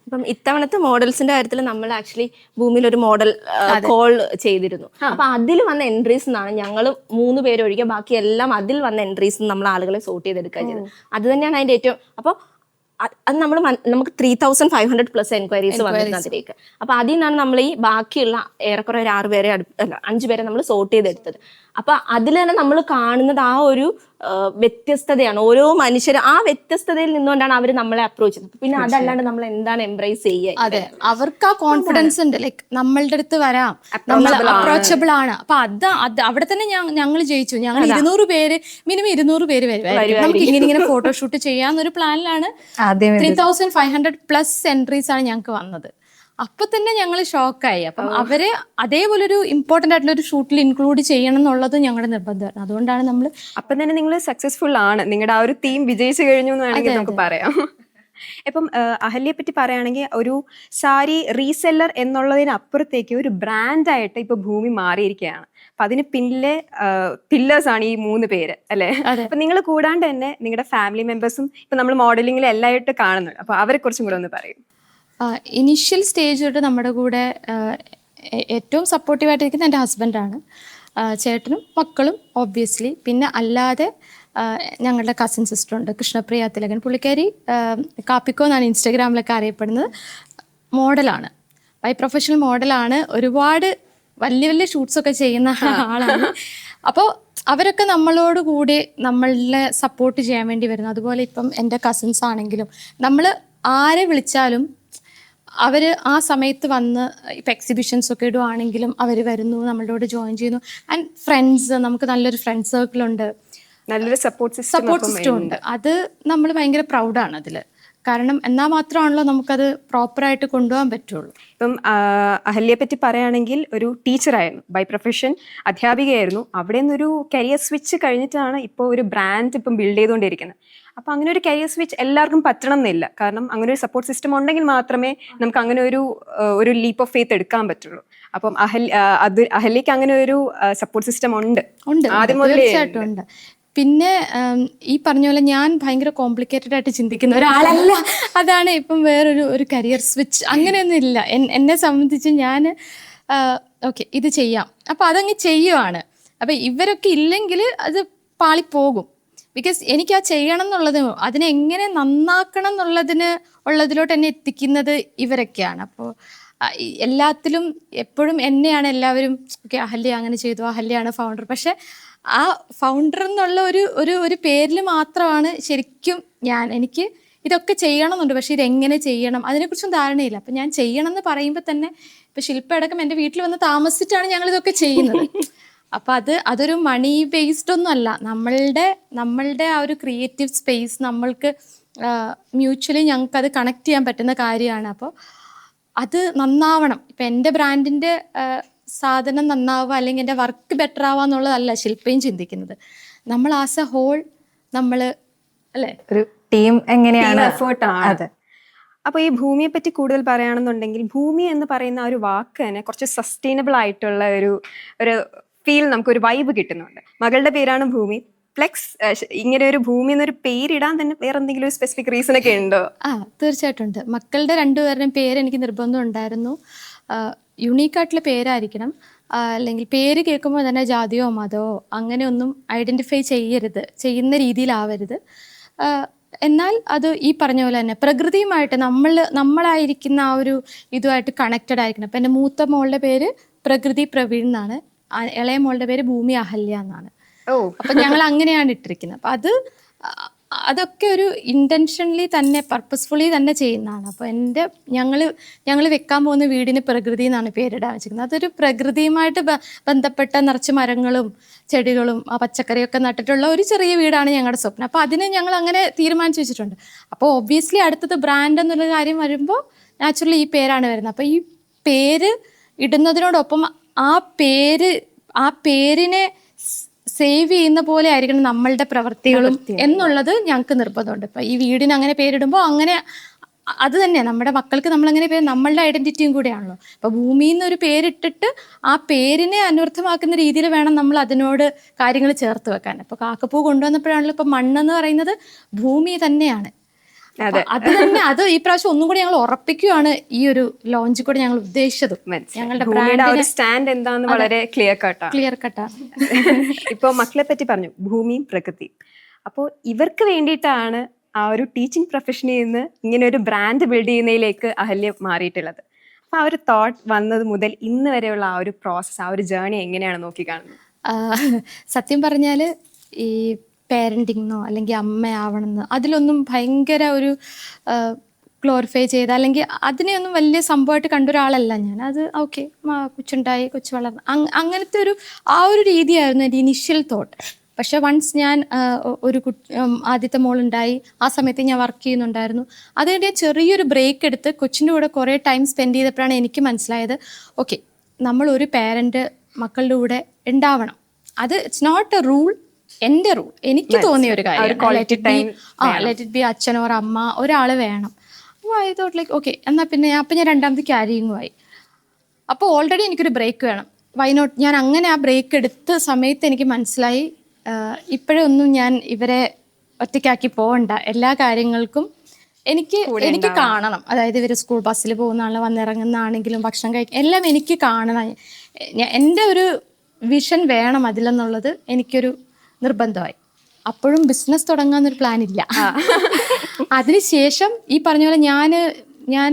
ഇപ്പം ഇത്തവണത്തെ മോഡൽസിന്റെ കാര്യത്തിൽ നമ്മൾ ആക്ച്വലി ഭൂമിയിൽ ഒരു മോഡൽ കോൾ ചെയ്തിരുന്നു. അപ്പൊ അതിൽ വന്ന എൻട്രീസ് എന്നാണ് ഞങ്ങൾ 3 പേര് ഒഴികെ ബാക്കി എല്ലാം അതിൽ വന്ന എൻട്രീസ് നമ്മൾ ആളുകളെ സോർട്ട് ചെയ്തെടുക്കുക ചെയ്തത്. അത് തന്നെയാണ് അതിന്റെ ഏറ്റവും. അപ്പോൾ അത് നമുക്ക് 3500+ എൻക്വയറീസ് വന്നിരുന്നു അതിലേക്ക്. അപ്പൊ അതിൽ നിന്നാണ് നമ്മൾ ഈ ബാക്കിയുള്ള ഏറെക്കുറെ ഒരു 6 പേരെ 5 പേരെ നമ്മൾ സോർട്ട് ചെയ്തെടുത്തത്. അപ്പൊ അതിൽ തന്നെ നമ്മൾ കാണുന്നത് ആ ഒരു വ്യത്യസ്തതയാണ്. ഓരോ മനുഷ്യരും ആ വ്യത്യസ്തതയിൽ നിന്നുകൊണ്ടാണ് അവർ നമ്മളെ അപ്രോച്ച് ചെയ്യുന്നത്. പിന്നെ അതല്ലാണ്ട് നമ്മൾ എന്താണ് എംബ്രേസ് ചെയ്യുക. അതെ, അവർക്ക് ആ കോൺഫിഡൻസ് ഉണ്ട്, ലൈക്ക് നമ്മളുടെ അടുത്ത് വരാം, നമ്മൾ അപ്രോച്ചബിൾ ആണ്. അപ്പൊ അത് അവിടെ തന്നെ ഞങ്ങൾ ജയിച്ചു. ഞങ്ങൾ 200 പേര്, മിനിമം 200 പേര് വരുമായിരിക്കും. നമുക്ക് ഇങ്ങനെ ഫോട്ടോഷൂട്ട് ചെയ്യാന്നൊരു പ്ലാനിലാണ് 3500+ എൻട്രീസ് ആണ് ഞങ്ങൾക്ക് വന്നത്. അപ്പൊ തന്നെ ഞങ്ങൾ ഷോക്കായി. അപ്പം അവര് അതേപോലെ ഒരു ഇമ്പോർട്ടന്റ് ആയിട്ടുള്ള ഒരു ഷൂട്ടിൽ ഇൻക്ലൂഡ് ചെയ്യണം എന്നുള്ളത് ഞങ്ങളുടെ നിർബന്ധമായിരുന്നു. അതുകൊണ്ടാണ് നമ്മൾ അപ്പം തന്നെ നിങ്ങൾ സക്സസ്ഫുൾ ആണ്, നിങ്ങളുടെ ആ ഒരു തീം വിജയിച്ചു കഴിഞ്ഞു എന്ന് വേണമെങ്കിൽ നമുക്ക് പറയാം. ഇപ്പം അഹല്യയെ പറ്റി പറയുകയാണെങ്കിൽ ഒരു സാരി റീസെല്ലർ എന്നുള്ളതിനപ്പുറത്തേക്ക് ഒരു ബ്രാൻഡായിട്ട് ഇപ്പൊ ഭൂമി മാറിയിരിക്കുകയാണ്. അപ്പൊ അതിന് പിന്നിലെ പില്ലേഴ്സ് ആണ് ഈ 3 പേര് അല്ലെ. അപ്പൊ നിങ്ങൾ കൂടാണ്ട് തന്നെ നിങ്ങളുടെ ഫാമിലി മെമ്പേഴ്സും ഇപ്പൊ നമ്മൾ മോഡലിംഗിൽ എല്ലായിട്ട് കാണുന്നുണ്ട്. അപ്പൊ അവരെ കുറിച്ചും കൂടെ ഒന്ന് പറയും. ഇനീഷ്യൽ സ്റ്റേജ് തൊട്ട് നമ്മുടെ കൂടെ ഏറ്റവും സപ്പോർട്ടീവായിട്ടിരിക്കുന്നത് എൻ്റെ ഹസ്ബൻഡാണ്, ചേട്ടനും മക്കളും ഓബ്വിയസ്ലി. പിന്നെ അല്ലാതെ ഞങ്ങളുടെ കസിൻ സിസ്റ്റർ ഉണ്ട്, കൃഷ്ണപ്രിയ തിലകൻ. പുള്ളിക്കാരി കാപ്പിക്കോ എന്നാണ് ഇൻസ്റ്റാഗ്രാമിലൊക്കെ അറിയപ്പെടുന്നത്. മോഡലാണ്, ബൈ പ്രൊഫഷണൽ മോഡലാണ്. ഒരുപാട് വലിയ വലിയ ഷൂട്ട്സൊക്കെ ചെയ്യുന്ന ആളാണ്. അപ്പോൾ അവരൊക്കെ നമ്മളോട് കൂടി നമ്മളെ സപ്പോർട്ട് ചെയ്യാൻ വേണ്ടി വരുന്നു. അതുപോലെ ഇപ്പം എൻ്റെ കസിൻസ് ആണെങ്കിലും നമ്മൾ ആരെ വിളിച്ചാലും അവർ ആ സമയത്ത് വന്ന് ഇപ്പം എക്സിബിഷൻസ് ഒക്കെ ഇടുവാണെങ്കിലും അവർ വരുന്നു, നമ്മളോട് ജോയിൻ ചെയ്യുന്നു. ആൻഡ് ഫ്രണ്ട്സ്, നമുക്ക് നല്ലൊരു ഫ്രണ്ട് സർക്കിളുണ്ട്, നല്ലൊരു സപ്പോർട്ട് സിസ്റ്റം ഉണ്ട്. അത് നമ്മൾ ഭയങ്കര പ്രൗഡാണ് അതിൽ. കാരണം എന്നാൽ മാത്രമാണല്ലോ നമുക്കത് പ്രോപ്പറായിട്ട് കൊണ്ടുപോകാൻ പറ്റുള്ളൂ. ഇപ്പം അഹല്യയെ പറ്റി പറയുകയാണെങ്കിൽ ഒരു ടീച്ചറായിരുന്നു, ബൈ പ്രൊഫഷൻ അധ്യാപികയായിരുന്നു. അവിടെ നിന്നൊരു കരിയർ സ്വിച്ച് കഴിഞ്ഞിട്ടാണ് ഇപ്പോൾ ഒരു ബ്രാൻഡ് ഇപ്പം ബിൽഡ് ചെയ്തുകൊണ്ടിരിക്കുന്നത്. അപ്പം അങ്ങനെ ഒരു കരിയർ സ്വിച്ച് എല്ലാവർക്കും പറ്റണം എന്നില്ല. കാരണം അങ്ങനെ ഒരു സപ്പോർട്ട് സിസ്റ്റം ഉണ്ടെങ്കിൽ മാത്രമേ നമുക്ക് അങ്ങനെ ഒരു ലീപ്പ് ഓഫ് ഫെയ്ത്ത് എടുക്കാൻ പറ്റുള്ളൂ. അപ്പം അഹല്യക്ക് അങ്ങനെ ഒരു സപ്പോർട്ട് സിസ്റ്റം ഉണ്ട്, ആദ്യം മുതലേ തീർച്ചയായിട്ടും ഉണ്ട്. പിന്നെ ഈ പറഞ്ഞ പോലെ ഞാൻ ഭയങ്കര കോംപ്ലിക്കേറ്റഡ് ആയിട്ട് ചിന്തിക്കുന്ന ഒരാളല്ല. അതാണ് ഇപ്പം വേറൊരു കരിയർ സ്വിച്ച് അങ്ങനെയൊന്നും ഇല്ല. എന്നെ സംബന്ധിച്ച് ഞാൻ ഓക്കെ ഇത് ചെയ്യാം, അപ്പം അതങ്ങ് ചെയ്യുവാണ്. അപ്പം ഇവരൊക്കെ ഇല്ലെങ്കിൽ അത് പാളിപ്പോകും. ബിക്കോസ് എനിക്ക് ആ ചെയ്യണം എന്നുള്ളത്, അതിനെ എങ്ങനെ നന്നാക്കണം ഉള്ളതിലോട്ട് എന്നെ എത്തിക്കുന്നത് ഇവരൊക്കെയാണ്. അപ്പോൾ എല്ലാത്തിലും എപ്പോഴും എന്നെയാണ് എല്ലാവരും ഓക്കെ അഹല്യ അങ്ങനെ ചെയ്തു, അഹല്യയാണ് ഫൗണ്ടർ. പക്ഷെ ആ ഫൗണ്ടർ എന്നുള്ള ഒരു പേരിൽ മാത്രമാണ് ശരിക്കും എനിക്ക് ഇതൊക്കെ ചെയ്യണമെന്നുണ്ട്. പക്ഷെ ഇതെങ്ങനെ ചെയ്യണം അതിനെക്കുറിച്ചും ധാരണയില്ല. അപ്പം ഞാൻ ചെയ്യണം എന്ന് പറയുമ്പോൾ തന്നെ ഇപ്പം ശില്പ അടക്കം എൻ്റെ വീട്ടിൽ വന്ന് താമസിച്ചിട്ടാണ് ഞങ്ങൾ ഇതൊക്കെ ചെയ്യുന്നത്. അപ്പം അതൊരു മണി ബേസ്ഡ് ഒന്നും അല്ല. നമ്മളുടെ ആ ഒരു ക്രിയേറ്റീവ് സ്പേസ് നമ്മൾക്ക് മ്യൂച്വലി ഞങ്ങൾക്ക് അത് കണക്ട് ചെയ്യാൻ പറ്റുന്ന കാര്യമാണ്. അപ്പോൾ അത് നന്നാവണം. ഇപ്പം എൻ്റെ ബ്രാൻഡിൻ്റെ സാധനം നന്നാവുക അല്ലെങ്കിൽ എൻ്റെ വർക്ക് ബെറ്റർ ആവുക എന്നുള്ളതല്ല ശില്പയും ചിന്തിക്കുന്നത്. നമ്മൾ ആസ് എ ഹോൾ നമ്മൾ അല്ലേ ഒരു ടീം എങ്ങനെയാണ് എഫേർട്ടാണ്. അപ്പോൾ ഈ ഭൂമിയെ പറ്റി കൂടുതൽ പറയുകയാണെന്നുണ്ടെങ്കിൽ ഭൂമി എന്ന് പറയുന്ന ഒരു വാക്ക് തന്നെ കുറച്ച് സസ്റ്റൈനബിൾ ആയിട്ടുള്ള ഒരു ഫീൽ, നമുക്കൊരു വൈബ് കിട്ടുന്നുണ്ട്. മകളുടെ പേരാണ് ഭൂമി. ഫ്ലെക്സ് ഇങ്ങനെ ഒരു ഭൂമി എന്നൊരു പേരിടാൻ തന്നെ വേറെ എന്തെങ്കിലും ഒരു സ്പെസിഫിക് റീസൺ ഒക്കെ ഉണ്ടോ? തീർച്ചയായിട്ടും ഉണ്ട്. മക്കളുടെ 2 പേരുടെയും പേര് എനിക്ക് നിർബന്ധം ഉണ്ടായിരുന്നു. യുണീക്കായിട്ടുള്ള പേരായിരിക്കണം, അല്ലെങ്കിൽ പേര് കേൾക്കുമ്പോൾ തന്നെ ജാതിയോ മതമോ അങ്ങനെയൊന്നും ഐഡൻറ്റിഫൈ ചെയ്യുന്ന രീതിയിലാവരുത്. എന്നാൽ അത് ഈ പറഞ്ഞ പോലെ തന്നെ പ്രകൃതിയുമായിട്ട് നമ്മളായിരിക്കുന്ന ആ ഒരു ഇതുമായിട്ട് കണക്റ്റഡ് ആയിരിക്കണം. അപ്പം എൻ്റെ മൂത്ത മോളുടെ പേര് പ്രകൃതി പ്രവീൺ എന്നാണ്, ഇളയ മോളുടെ പേര് ഭൂമി അഹല്യ എന്നാണ്. അപ്പം ഞങ്ങൾ അങ്ങനെയാണ് ഇട്ടിരിക്കുന്നത്. അപ്പം അതൊക്കെ ഒരു ഇൻറ്റൻഷനലി തന്നെ പർപ്പസ്ഫുള്ളി തന്നെ ചെയ്യുന്നതാണ്. അപ്പോൾ ഞങ്ങൾ വെക്കാൻ പോകുന്ന വീടിന് പ്രകൃതി എന്നാണ് പേരിടാൻ വെച്ചിരിക്കുന്നത്. അതൊരു പ്രകൃതിയുമായിട്ട് ബന്ധപ്പെട്ട നിറച്ച് മരങ്ങളും ചെടികളും ആ പച്ചക്കറിയൊക്കെ നട്ടിട്ടുള്ള ഒരു ചെറിയ വീടാണ് ഞങ്ങളുടെ സ്വപ്നം. അപ്പോൾ അതിന് ഞങ്ങൾ അങ്ങനെ തീരുമാനിച്ചു വെച്ചിട്ടുണ്ട്. അപ്പോൾ ഒബ്വിയസ്ലി അടുത്തത് ബ്രാൻഡ് എന്നുള്ള കാര്യം വരുമ്പോൾ നാച്ചുറലി ഈ പേരാണ് വരുന്നത്. അപ്പോൾ ഈ പേര് ഇടുന്നതിനോടൊപ്പം ആ പേരിനെ സേവ് ചെയ്യുന്ന പോലെ ആയിരിക്കണം നമ്മളുടെ പ്രവൃത്തികളും എന്നുള്ളത് ഞങ്ങൾക്ക് നിർബന്ധമുണ്ട്. ഇപ്പം ഈ വീടിന് അങ്ങനെ പേരിടുമ്പോൾ അങ്ങനെ അത് തന്നെ നമ്മുടെ മക്കൾക്ക് നമ്മളങ്ങനെ പേര് നമ്മളുടെ ഐഡന്റിറ്റിയും കൂടെയാണല്ലോ. അപ്പോൾ ഭൂമിയിൽ നിന്നൊരു പേരിട്ടിട്ട് ആ പേരിനെ അനർത്ഥമാക്കുന്ന രീതിയിൽ വേണം നമ്മൾ അതിനോട് കാര്യങ്ങൾ ചേർത്ത് വെക്കാൻ. അപ്പോൾ കാക്കപ്പൂ കൊണ്ടുവന്നപ്പോഴാണല്ലോ ഇപ്പം മണ്ണെന്ന് പറയുന്നത് ഭൂമി തന്നെയാണ്. അത് ഈ പ്രാവശ്യം ഒന്നും കൂടി ഞങ്ങൾ ഉറപ്പിക്കുകയാണ് ഈ ഒരു ലോഞ്ച് കൂടെ ഞങ്ങൾ ഉദ്ദേശിച്ചത്. ഞങ്ങളുടെ സ്റ്റാൻഡ് എന്താന്ന് വളരെ ക്ലിയർ കട്ടാണ്. ഇപ്പൊ മക്കളെ പറ്റി പറഞ്ഞു ഭൂമിയും പ്രകൃതി. അപ്പോൾ ഇവർക്ക് വേണ്ടിയിട്ടാണ് ആ ഒരു ടീച്ചിങ് പ്രൊഫഷനിൽ നിന്ന് ഇങ്ങനെ ഒരു ബ്രാൻഡ് ബിൽഡ് ചെയ്യുന്നതിലേക്ക് അഹല്യ മാറിയിട്ടുള്ളത്. അപ്പൊ ആ ഒരു തോട്ട് വന്നത് മുതൽ ഇന്ന് വരെയുള്ള ആ ഒരു പ്രോസസ്സ്, ആ ഒരു ജേർണി എങ്ങനെയാണ് നോക്കിക്കാണുന്നത്? സത്യം പറഞ്ഞാൽ ഈ പേരൻറ്റിങ്ങോ അല്ലെങ്കിൽ അമ്മയാവണമെന്നോ അതിലൊന്നും ഭയങ്കര ഒരു ഗ്ലോറിഫൈ ചെയ്ത അല്ലെങ്കിൽ അതിനെയൊന്നും വലിയ സംഭവമായിട്ട് കണ്ടൊരാളല്ല ഞാൻ. അത് ഓക്കെ, കൊച്ചുണ്ടായി, കൊച്ചു വളർന്നു, അങ്ങനത്തെ ആ ഒരു രീതിയായിരുന്നു എൻ്റെ ഇനിഷ്യൽ തോട്ട്. പക്ഷെ വൺസ് ഞാൻ ആദ്യത്തെ മോളുണ്ടായി, ആ സമയത്ത് ഞാൻ വർക്ക് ചെയ്യുന്നുണ്ടായിരുന്നു. അതുകൊണ്ട് ഞാൻ ചെറിയൊരു ബ്രേക്ക് എടുത്ത് കൊച്ചിൻ്റെ കൂടെ കുറേ ടൈം സ്പെൻഡ് ചെയ്തപ്പോഴാണ് എനിക്ക് മനസ്സിലായത്, ഓക്കെ, നമ്മളൊരു പേരൻറ്റ് മക്കളുടെ കൂടെ ഉണ്ടാവണം. അത് ഇറ്റ്സ് നോട്ട് എ റൂൾ, എൻ്റെ റൂൾ, എനിക്ക് തോന്നിയ ഒരു കാര്യം. ലെറ്റ് ഇറ്റ് ബി അച്ഛനോ അമ്മ ഒരാൾ വേണം. അപ്പോൾ ഐ തോട്ട് ലൈക്ക് ഓക്കെ, എന്നാൽ പിന്നെ അപ്പം ഞാൻ രണ്ടാമത്തെ ക്യാരിങ്ങുമായി. അപ്പോൾ ഓൾറെഡി എനിക്കൊരു ബ്രേക്ക് വേണം, വൈ നോട്ട്. ഞാൻ അങ്ങനെ ആ ബ്രേക്ക് എടുത്ത സമയത്ത് എനിക്ക് മനസ്സിലായി ഇപ്പോഴൊന്നും ഞാൻ ഇവരെ ഒറ്റയ്ക്കാക്കി പോകണ്ട, എല്ലാ കാര്യങ്ങൾക്കും എനിക്ക് കാണണം. അതായത് ഇവർ സ്കൂൾ ബസ്സിൽ പോകുന്നതാണെങ്കിലും വന്നിറങ്ങുന്നതാണെങ്കിലും ഭക്ഷണം കഴിക്കുക എല്ലാം എനിക്ക് കാണണം. എൻ്റെ ഒരു വിഷൻ വേണം അതിലെന്നുള്ളത് എനിക്കൊരു നിർബന്ധമായി. അപ്പോഴും ബിസിനസ് തുടങ്ങാന്നൊരു പ്ലാൻ ഇല്ല. അതിനുശേഷം ഈ പറഞ്ഞ പോലെ ഞാൻ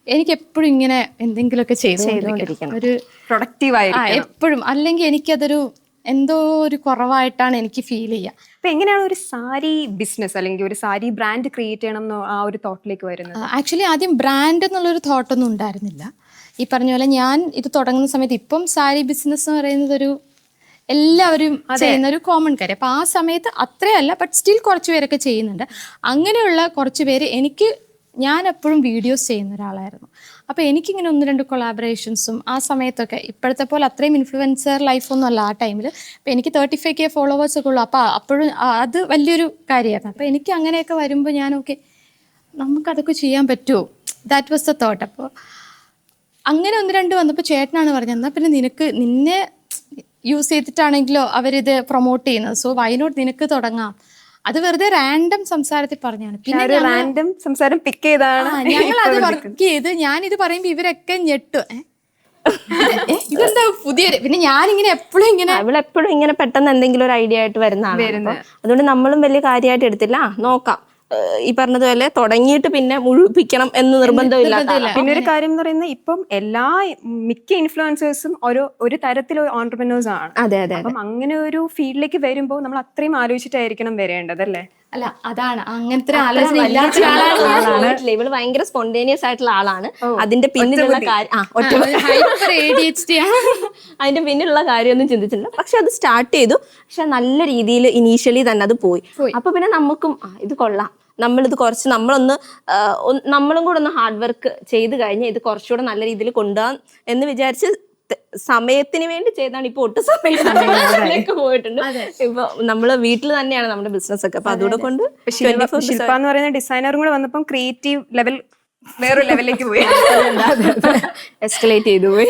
എനിക്ക് എപ്പോഴും ഇങ്ങനെ എന്തെങ്കിലുമൊക്കെ ചെയ്തുകൊണ്ടിരിക്കണം, ഒരു പ്രൊഡക്റ്റീവായി എപ്പോഴും. അല്ലെങ്കിൽ എനിക്കതൊരു എന്തോ ഒരു കുറവായിട്ടാണ് എനിക്ക് ഫീൽ ചെയ്യുക. അപ്പൊ എങ്ങനെയാണ് ഒരു സാരി ബിസിനസ് അല്ലെങ്കിൽ ഒരു സാരി ബ്രാൻഡ് ക്രിയേറ്റ് ചെയ്യണം എന്നോ ആ ഒരു തോട്ടിലേക്ക് വരുന്നത്? ആക്ച്വലി ആദ്യം ബ്രാൻഡ് എന്നുള്ളൊരു തോട്ടൊന്നും ഉണ്ടായിരുന്നില്ല. ഈ പറഞ്ഞ പോലെ ഞാൻ ഇത് തുടങ്ങുന്ന സമയത്ത്, ഇപ്പം സാരി ബിസിനസ് എന്ന് പറയുന്നത് എല്ലാവരും ചെയ്യുന്ന ഒരു കോമൺ കാര്യം. അപ്പം ആ സമയത്ത് അത്രയല്ല, ബട്ട് സ്റ്റിൽ കുറച്ച് പേരൊക്കെ ചെയ്യുന്നുണ്ട്. അങ്ങനെയുള്ള കുറച്ച് പേര് ഞാൻ എപ്പോഴും വീഡിയോസ് ചെയ്യുന്ന ഒരാളായിരുന്നു. അപ്പോൾ എനിക്കിങ്ങനെ 1-2 കൊളാബറേഷൻസും ആ സമയത്തൊക്കെ, ഇപ്പോഴത്തെ പോലെ അത്രയും ഇൻഫ്ലുവൻസർ ലൈഫൊന്നും അല്ല ആ ടൈമിൽ. അപ്പോൾ എനിക്ക് 35K ഫോളോവേഴ്സൊക്കെ ഉള്ളൂ. അപ്പോൾ അപ്പോഴും അത് വലിയൊരു കാര്യമായിരുന്നു. അപ്പോൾ എനിക്ക് അങ്ങനെയൊക്കെ വരുമ്പോൾ ഞാൻ ഓക്കെ, നമുക്കതൊക്കെ ചെയ്യാൻ പറ്റുമോ, ദാറ്റ് വാസ് ദ തോട്ട്. അപ്പോൾ അങ്ങനെ 1-2 വന്നപ്പോൾ ചേട്ടനാണ് പറഞ്ഞത്, എന്നാൽ പിന്നെ നിന്നെ യൂസ് ചെയ്തിട്ടാണെങ്കിലോ അവരിത് പ്രൊമോട്ട് ചെയ്യുന്നത്, സോ വൈ നോട്ട് നിനക്ക് തുടങ്ങാം. അത് വെറുതെ റാൻഡം സംസാരത്തിൽ പറഞ്ഞാണ്. പിന്നെ റാൻഡം സംസാരം പിക്ക് ചെയ്താണ് ഞങ്ങൾ അത് വർക്ക് ചെയ്ത്. ഞാനിത് പറയുമ്പോൾ ഇവരൊക്കെ ഞെട്ടു, ഇതെന്താ പുതിയ. പിന്നെ ഞാനിങ്ങനെ എപ്പോഴും ഇങ്ങനെ പെട്ടെന്ന് എന്തെങ്കിലും ഒരു ഐഡിയ ആയിട്ട് വരുന്നതാണ്. അതുകൊണ്ട് നമ്മളും വലിയ കാര്യമായിട്ട് എടുത്തില്ല, നോക്കാം, ഈ പറഞ്ഞതുപോലെ തുടങ്ങിയിട്ട് പിന്നെ മുഴുപ്പിക്കണം എന്ന് നിർബന്ധമില്ല. പിന്നെ ഒരു കാര്യം എന്ന് പറയുന്നത്, ഇപ്പം മിക്ക ഇൻഫ്ലുവൻസേഴ്സും ഒരു തരത്തിലുള്ള ഓൺട്രപ്രനേഴ്സ് ആണ്. അതെ. അപ്പം അങ്ങനെ ഒരു ഫീൽഡിലേക്ക് വരുമ്പോൾ നമ്മൾ അത്രയും ആലോചിച്ചിട്ടായിരിക്കണം വരേണ്ടത്, അല്ലേ? അല്ല, അതാണ് അങ്ങനത്തെ ആലോചന ഇല്ലാത്ത ആളാണ്. ഇവള് ഭയങ്കര സ്പോണ്ടേനിയസ് ആയിട്ടുള്ള ആളാണ്. അതിന്റെ പിന്നിലുള്ള അതിന്റെ പിന്നിലുള്ള കാര്യമൊന്നും ചിന്തിച്ചിട്ടില്ല. പക്ഷെ അത് സ്റ്റാർട്ട് ചെയ്തു. പക്ഷെ നല്ല രീതിയിൽ ഇനീഷ്യലി തന്നെ അത് പോയി. അപ്പൊ പിന്നെ നമുക്കും ഇത് കൊള്ളാം, നമ്മളിത് കുറച്ച് നമ്മളും കൂടെ ഒന്ന് ഹാർഡ് വർക്ക് ചെയ്ത് കഴിഞ്ഞാൽ ഇത് കുറച്ചുകൂടെ നല്ല രീതിയിൽ കൊണ്ടുപോകാം എന്ന് വിചാരിച്ച് സമയത്തിന് വേണ്ടി ചെയ്താണ്. ഇപ്പൊ ഒട്ടും സമയത്ത് പോയിട്ടുണ്ട്. ഇപ്പൊ നമ്മള് വീട്ടിൽ തന്നെയാണ് നമ്മുടെ ബിസിനസ് ഒക്കെ. അപ്പൊ അതുകൂടെ കൊണ്ട് ശില്പ എന്ന് പറയുന്ന ഡിസൈനറും കൂടെ വന്നപ്പം ക്രിയേറ്റീവ് ലെവൽ വേറൊരു ലെവലിലേക്ക് പോയി, എസ്കലേറ്റ് ചെയ്തു പോയി.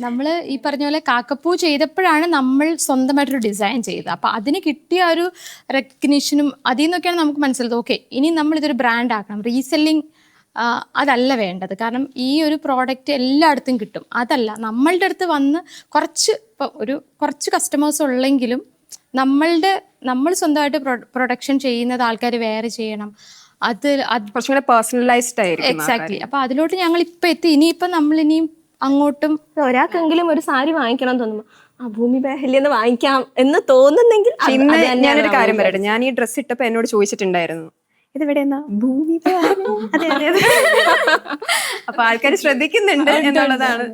നമ്മള് ഈ പറഞ്ഞ പോലെ കാക്കപ്പൂ ചെയ്തപ്പോഴാണ് നമ്മൾ സ്വന്തമായിട്ടൊരു ഡിസൈൻ ചെയ്തത്. അപ്പൊ അതിന് കിട്ടിയ ഒരു റെക്കഗ്നിഷനും അതിൽ നിന്നൊക്കെയാണ് നമുക്ക് മനസ്സിലായത്, ഓക്കെ, ഇനി നമ്മൾ ഇതൊരു ബ്രാൻഡ് ആക്കണം. റീസെല്ലിങ് അതല്ല വേണ്ടത്. കാരണം ഈ ഒരു പ്രോഡക്റ്റ് എല്ലായിടത്തും കിട്ടും. അതല്ല, നമ്മളുടെ അടുത്ത് വന്ന് കുറച്ച് കസ്റ്റമേഴ്സ് ഉള്ളെങ്കിലും നമ്മൾ സ്വന്തമായിട്ട് പ്രൊഡക്ഷൻ ചെയ്യുന്നത് ആൾക്കാർ വേറെ ചെയ്യണം. അത് കുറച്ചുകൂടെ പേഴ്സണലൈസ്ഡ് ആയിരിക്കും. എക്സാക്ട്ലി. അപ്പൊ അതിലോട്ട് ഞങ്ങൾ ഇപ്പൊ എത്തി. ഇനിയിപ്പം നമ്മളിനിയും അങ്ങോട്ടും ഒരാൾക്കെങ്കിലും ഒരു സാരി വാങ്ങിക്കണം തോന്നുമ്പോ ഭൂമി ബാഹല്യെന്ന് വാങ്ങിക്കാം എന്ന് തോന്നുന്നെങ്കിൽ. ഇന്ന് ഞാനൊരു കാര്യം പറയട്ടെ, ഞാൻ ഈ ഡ്രസ്സ് ഇട്ടപ്പോ എന്നോട് ചോദിച്ചിട്ടുണ്ടായിരുന്നു, ഇതെവിടെയെന്നാ ഭൂമി. അതെ. അപ്പൊ ആൾക്കാർ ശ്രദ്ധിക്കുന്നുണ്ട് എന്നുള്ളതാണ്.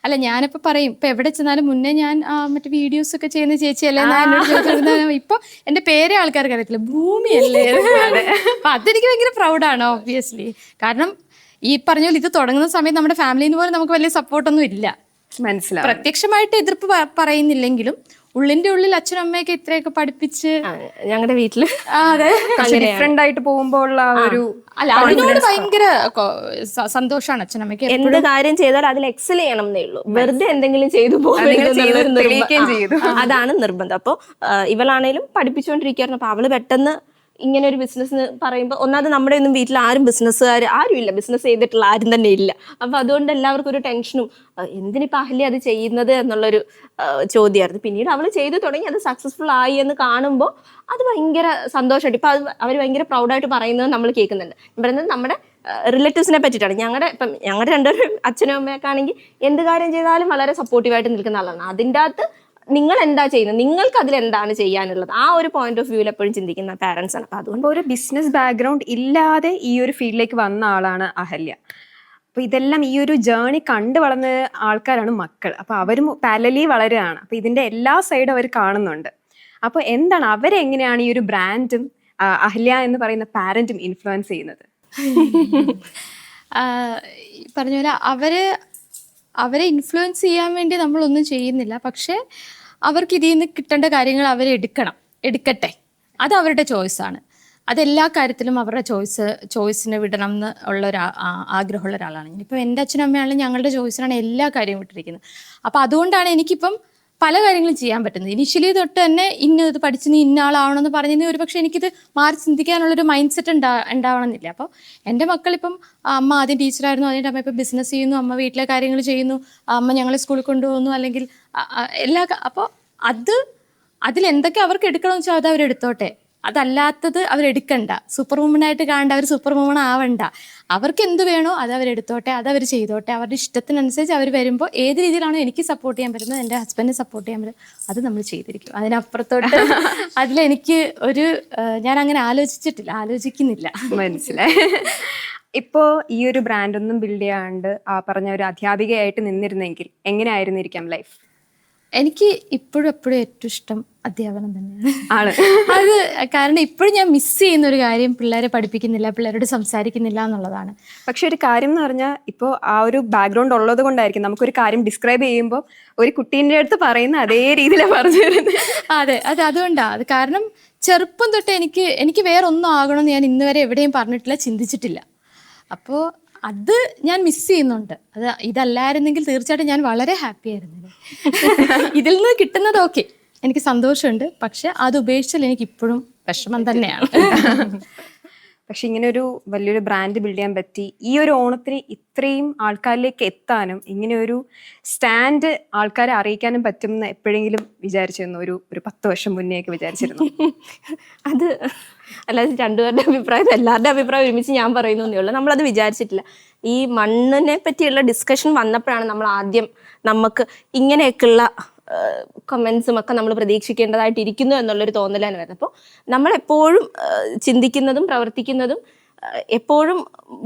അല്ല, ഞാനിപ്പോ പറയും, ഇപ്പൊ എവിടെ ചെന്നാലും മുന്നേ ഞാൻ മറ്റേ വീഡിയോസ് ഒക്കെ ചെയ്യുന്ന ചേച്ചിയല്ലേ എന്നോട് ചോദിച്ചിരുന്ന, ഇപ്പൊ എന്റെ പേരെ ആൾക്കാർക്ക് അറിയത്തില്ല, ഭൂമിയല്ലേ. അപ്പൊ അതെനിക്ക് ഭയങ്കര പ്രൗഡാണ് ഓബ്വിയസ്ലി. കാരണം ഈ പറഞ്ഞ പോലെ ഇത് തുടങ്ങുന്ന സമയത്ത് നമ്മുടെ ഫാമിലിന്ന് പോലെ നമുക്ക് വലിയ സപ്പോർട്ടൊന്നും ഇല്ല. മനസ്സിലാവും. പ്രത്യക്ഷമായിട്ട് എതിർപ്പ് പറയുന്നില്ലെങ്കിലും ഉള്ളിന്റെ ഉള്ളിൽ അച്ഛനും അമ്മയൊക്കെ ഇത്രയൊക്കെ പഠിപ്പിച്ച് ഞങ്ങളുടെ വീട്ടില് ഡിഫറെന്റ് ആയിട്ട് പോകുമ്പോൾ അതിനോട് ഭയങ്കര സന്തോഷമാണ് അച്ഛനമ്മയ്ക്ക്. എന്ത് കാര്യം ചെയ്താൽ അതിൽ എക്സൽ ചെയ്യണം എന്നേ ഉള്ളൂ, വെറുതെ എന്തെങ്കിലും ചെയ്തു പോകും, അതാണ് നിർബന്ധം. അപ്പൊ ഇവളാണേലും പഠിപ്പിച്ചുകൊണ്ടിരിക്കുകയായിരുന്നു. അപ്പൊ അവള് പെട്ടെന്ന് ഇങ്ങനെ ഒരു ബിസിനസ് എന്ന് പറയുമ്പോൾ ഒന്നാമത് നമ്മുടെ ഒന്നും വീട്ടിൽ ആരും ബിസിനസ്സുകാർ ആരും ഇല്ല, ബിസിനസ് ചെയ്തിട്ടുള്ള ആരും തന്നെ ഇല്ല. അപ്പോൾ അതുകൊണ്ട് എല്ലാവർക്കും ഒരു ടെൻഷനും എന്തിനിപ്പോൾ അഹല്യ അത് ചെയ്യുന്നത് എന്നുള്ളൊരു ചോദ്യമായിരുന്നു. പിന്നീട് അവൾ ചെയ്തു തുടങ്ങി, അത് സക്സസ്ഫുൾ ആയി എന്ന് കാണുമ്പോൾ അത് ഭയങ്കര സന്തോഷമായിട്ട് ഇപ്പം അത് അവർ ഭയങ്കര പ്രൗഡായിട്ട് പറയുന്നത് നമ്മൾ കേൾക്കുന്നുണ്ട്. പറയുന്നത് നമ്മുടെ റിലേറ്റീവ്സിനെ പറ്റിയിട്ടാണ്. ഞങ്ങളുടെ രണ്ടുപേരും അച്ഛനും അമ്മയൊക്കെ ആണെങ്കിൽ എന്ത് കാര്യം ചെയ്താലും വളരെ സപ്പോർട്ടീവായിട്ട് നിൽക്കുന്ന ആളാണ്. അതിൻ്റെ അകത്ത് നിങ്ങൾ എന്താ ചെയ്യുന്നത്, നിങ്ങൾക്ക് അതിൽ എന്താണ് ചെയ്യാനുള്ളത്, ആ ഒരു പോയിന്റ് ഓഫ് വ്യൂവിൽ എപ്പോഴും ചിന്തിക്കുന്ന പാരൻസ് ആണ്. അപ്പോൾ അതുകൊണ്ട് ഒരു ബിസിനസ് ബാക്ക്ഗ്രൗണ്ട് ഇല്ലാതെ ഈ ഒരു ഫീൽഡിലേക്ക് വന്ന ആളാണ് അഹല്യ. അപ്പോൾ ഇതെല്ലാം ഈ ഒരു ജേണി കണ്ടു വളർന്ന ആൾക്കാരാണ് മക്കൾ. അപ്പോൾ അവരും പാരലലി വളരുകയാണ്. അപ്പോൾ ഇതിൻ്റെ എല്ലാ സൈഡും അവർ കാണുന്നുണ്ട്. അപ്പോൾ എന്താണ് അവരെങ്ങനെയാണ് ഈ ഒരു ബ്രാൻഡും അഹല്യ എന്ന് പറയുന്ന പാരന്റും ഇൻഫ്ലുവൻസ് ചെയ്യുന്നത്? പറഞ്ഞ പോലെ അവരെ ഇൻഫ്ലുവൻസ് ചെയ്യാൻ വേണ്ടി നമ്മളൊന്നും ചെയ്യുന്നില്ല. പക്ഷേ അവർക്ക് ഇതിൽ നിന്ന് കിട്ടേണ്ട കാര്യങ്ങൾ എടുക്കട്ടെ. അത് അവരുടെ ചോയ്സാണ്. അതെല്ലാ കാര്യത്തിലും അവരുടെ ചോയ്സിന് വിടണം എന്ന് ഉള്ള ആഗ്രഹമുള്ള ഒരാളാണ്. ഇപ്പം എൻ്റെ അച്ഛനും അമ്മയാണെങ്കിലും ഞങ്ങളുടെ ചോയ്സിനാണ് എല്ലാ കാര്യവും വിട്ടിരിക്കുന്നത്. അപ്പോൾ അതുകൊണ്ടാണ് എനിക്കിപ്പം പല കാര്യങ്ങളും ചെയ്യാൻ പറ്റുന്നത്. ഇനിഷ്യലി തൊട്ട് തന്നെ ഇത് പഠിച്ച് നീ ഇന്ന ആളാവണമെന്ന് പറഞ്ഞതിന് ഒരു പക്ഷേ എനിക്കിത് മാറി ചിന്തിക്കാനുള്ളൊരു മൈൻഡ് സെറ്റ് ഉണ്ടാവണമെന്നില്ല. അപ്പോൾ എൻ്റെ മക്കളിപ്പം അമ്മ ആദ്യം ടീച്ചറായിരുന്നു, അതിൻ്റെ അമ്മ ഇപ്പം ബിസിനസ് ചെയ്യുന്നു, അമ്മ വീട്ടിലെ കാര്യങ്ങൾ ചെയ്യുന്നു, അമ്മ ഞങ്ങളെ സ്കൂളിൽ കൊണ്ടുപോകുന്നു, അല്ലെങ്കിൽ അപ്പോൾ അതിലെന്തൊക്കെ അവർക്ക് എടുക്കണമെന്ന് വെച്ചാൽ അത് അവരെടുത്തോട്ടെ. അതല്ലാത്തത് അവരെടുക്കണ്ട. സൂപ്പർ വുമണായിട്ട് കാണണ്ട, അവർ സൂപ്പർ വുമൺ ആവണ്ട. അവർക്ക് എന്ത് വേണോ അത് അവരെടുത്തോട്ടെ, അത് അവർ ചെയ്തോട്ടെ. അവരുടെ ഇഷ്ടത്തിനനുസരിച്ച് അവർ വരുമ്പോൾ ഏത് രീതിയിലാണോ എനിക്ക് സപ്പോർട്ട് ചെയ്യാൻ പറ്റുന്നത്, എൻ്റെ ഹസ്ബൻഡിനെ സപ്പോർട്ട് ചെയ്യാൻ പറ്റുന്നത്, അത് നമ്മൾ ചെയ്തിരിക്കും. അതിനപ്പുറത്തോട്ട് അതിലെനിക്ക് ഞാൻ അങ്ങനെ ആലോചിക്കുന്നില്ല. മനസ്സിലായി. ഇപ്പോൾ ഈ ഒരു ബ്രാൻഡൊന്നും ബിൽഡ് ചെയ്യാണ്ട് പറഞ്ഞ ഒരു അധ്യാപികയായിട്ട് നിന്നിരുന്നെങ്കിൽ എങ്ങനെയായിരുന്നിരിക്കാം ലൈഫ്? എനിക്ക് എപ്പോഴും ഏറ്റവും ഇഷ്ടം അധ്യാപനം തന്നെയാണ്. ആണ് അത് കാരണം ഇപ്പോഴും ഞാൻ മിസ് ചെയ്യുന്ന ഒരു കാര്യം പിള്ളേരെ പഠിപ്പിക്കുന്നില്ല, പിള്ളേരോട് സംസാരിക്കുന്നില്ല എന്നുള്ളതാണ്. പക്ഷെ ഒരു കാര്യം എന്ന് പറഞ്ഞാൽ ഇപ്പോൾ ആ ഒരു ബാക്ക്ഗ്രൗണ്ട് ഉള്ളത് കൊണ്ടായിരിക്കും നമുക്കൊരു കാര്യം ഡിസ്ക്രൈബ് ചെയ്യുമ്പോൾ ഒരു കുട്ടീൻ്റെ അടുത്ത് പറയുന്ന അതേ രീതിയിലാണ് പറഞ്ഞു തരുന്നത്. അതെ, അതുകൊണ്ടാണ്. അത് കാരണം ചെറുപ്പം തൊട്ട് എനിക്ക് വേറെ ഒന്നും ആകണമെന്ന് ഞാൻ ഇന്ന് വരെ എവിടെയും പറഞ്ഞിട്ടില്ല, ചിന്തിച്ചിട്ടില്ല. അപ്പോൾ അത് ഞാൻ മിസ് ചെയ്യുന്നുണ്ട്. ഇതല്ലായിരുന്നെങ്കിൽ തീർച്ചയായിട്ടും ഞാൻ വളരെ ഹാപ്പി ആയിരുന്നു. ഇതിൽ നിന്ന് കിട്ടുന്നത് ഓക്കെ, എനിക്ക് സന്തോഷമുണ്ട്. പക്ഷെ അത് ഉപേക്ഷിച്ചാൽ എനിക്ക് ഇപ്പോഴും വിഷമം തന്നെയാണ്. പക്ഷെ ഇങ്ങനെ ഒരു വലിയൊരു ബ്രാൻഡ് ബിൽഡ് ചെയ്യാൻ പറ്റി. ഈ ഒരു ഓണത്തിന് ഇത്രയും ആൾക്കാരിലേക്ക് എത്താനും ഇങ്ങനെ ഒരു സ്റ്റാൻഡ് ആൾക്കാരെ അറിയിക്കാനും പറ്റുമെന്ന് എപ്പോഴെങ്കിലും വിചാരിച്ചിരുന്നു? ഒരു 10 വർഷം മുന്നേയൊക്കെ വിചാരിച്ചിരുന്നു? അത് അല്ലാതെ രണ്ടുപേരുടെ അഭിപ്രായം എല്ലാവരുടെ അഭിപ്രായം ഒരുമിച്ച് ഞാൻ പറയുന്നേ ഉള്ളൂ. നമ്മളത് വിചാരിച്ചിട്ടില്ല. ഈ മണ്ണിനെ പറ്റിയുള്ള ഡിസ്കഷൻ വന്നപ്പോഴാണ് നമ്മൾ ആദ്യം നമുക്ക് ഇങ്ങനെയൊക്കെയുള്ള കമൻസും ഒക്കെ നമ്മൾ പ്രതീക്ഷിക്കേണ്ടതായിട്ടിരിക്കുന്നു എന്നുള്ളൊരു തോന്നലാണ് വരുന്നത്. അപ്പോൾ നമ്മളെപ്പോഴും ചിന്തിക്കുന്നതും പ്രവർത്തിക്കുന്നതും എപ്പോഴും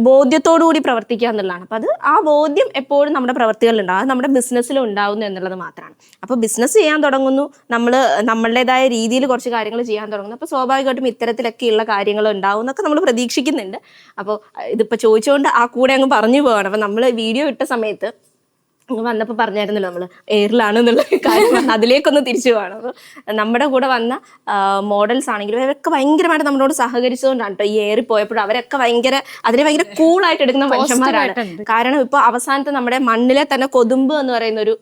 ബോധ്യത്തോടു കൂടി പ്രവർത്തിക്കുക എന്നുള്ളതാണ്. അപ്പോൾ ആ ബോധ്യം എപ്പോഴും നമ്മുടെ പ്രവർത്തികളിലുണ്ടാവും, അത് നമ്മുടെ ബിസിനസ്സിലും ഉണ്ടാവുന്നു എന്നുള്ളത് മാത്രമാണ്. അപ്പോൾ ബിസിനസ് ചെയ്യാൻ തുടങ്ങുന്നു, നമ്മളുടേതായ രീതിയിൽ കുറച്ച് കാര്യങ്ങൾ ചെയ്യാൻ തുടങ്ങുന്നു. അപ്പോൾ സ്വാഭാവികമായിട്ടും ഇത്തരത്തിലൊക്കെയുള്ള കാര്യങ്ങൾ ഉണ്ടാവും എന്നൊക്കെ നമ്മൾ പ്രതീക്ഷിക്കുന്നുണ്ട്. അപ്പോൾ ഇതിപ്പോൾ ചോദിച്ചുകൊണ്ട് ആ കൂടെ അങ്ങ് പറഞ്ഞു പോവാണ്. അപ്പോൾ നമ്മൾ വീഡിയോ ഇട്ട സമയത്ത് വന്നപ്പോൾ പറഞ്ഞായിരുന്നല്ലോ നമ്മൾ എയറിലാണെന്നുള്ള കാര്യം, അതിലേക്കൊന്ന് തിരിച്ചു പോകണം. അപ്പോൾ നമ്മുടെ കൂടെ വന്ന മോഡൽസ് ആണെങ്കിലും അവരൊക്കെ ഭയങ്കരമായിട്ട് നമ്മളോട് സഹകരിച്ചുകൊണ്ടാണ് കേട്ടോ ഈ എയറിൽ പോയപ്പോഴും അവരൊക്കെ അതിനെ ഭയങ്കര കൂളായിട്ട് എടുക്കുന്ന മനുഷ്യന്മാരാണ്. കാരണം ഇപ്പോൾ അവസാനത്തെ നമ്മുടെ മണ്ണിലെ തന്നെ കൊതുമ്പ് എന്ന് പറയുന്ന ഒരു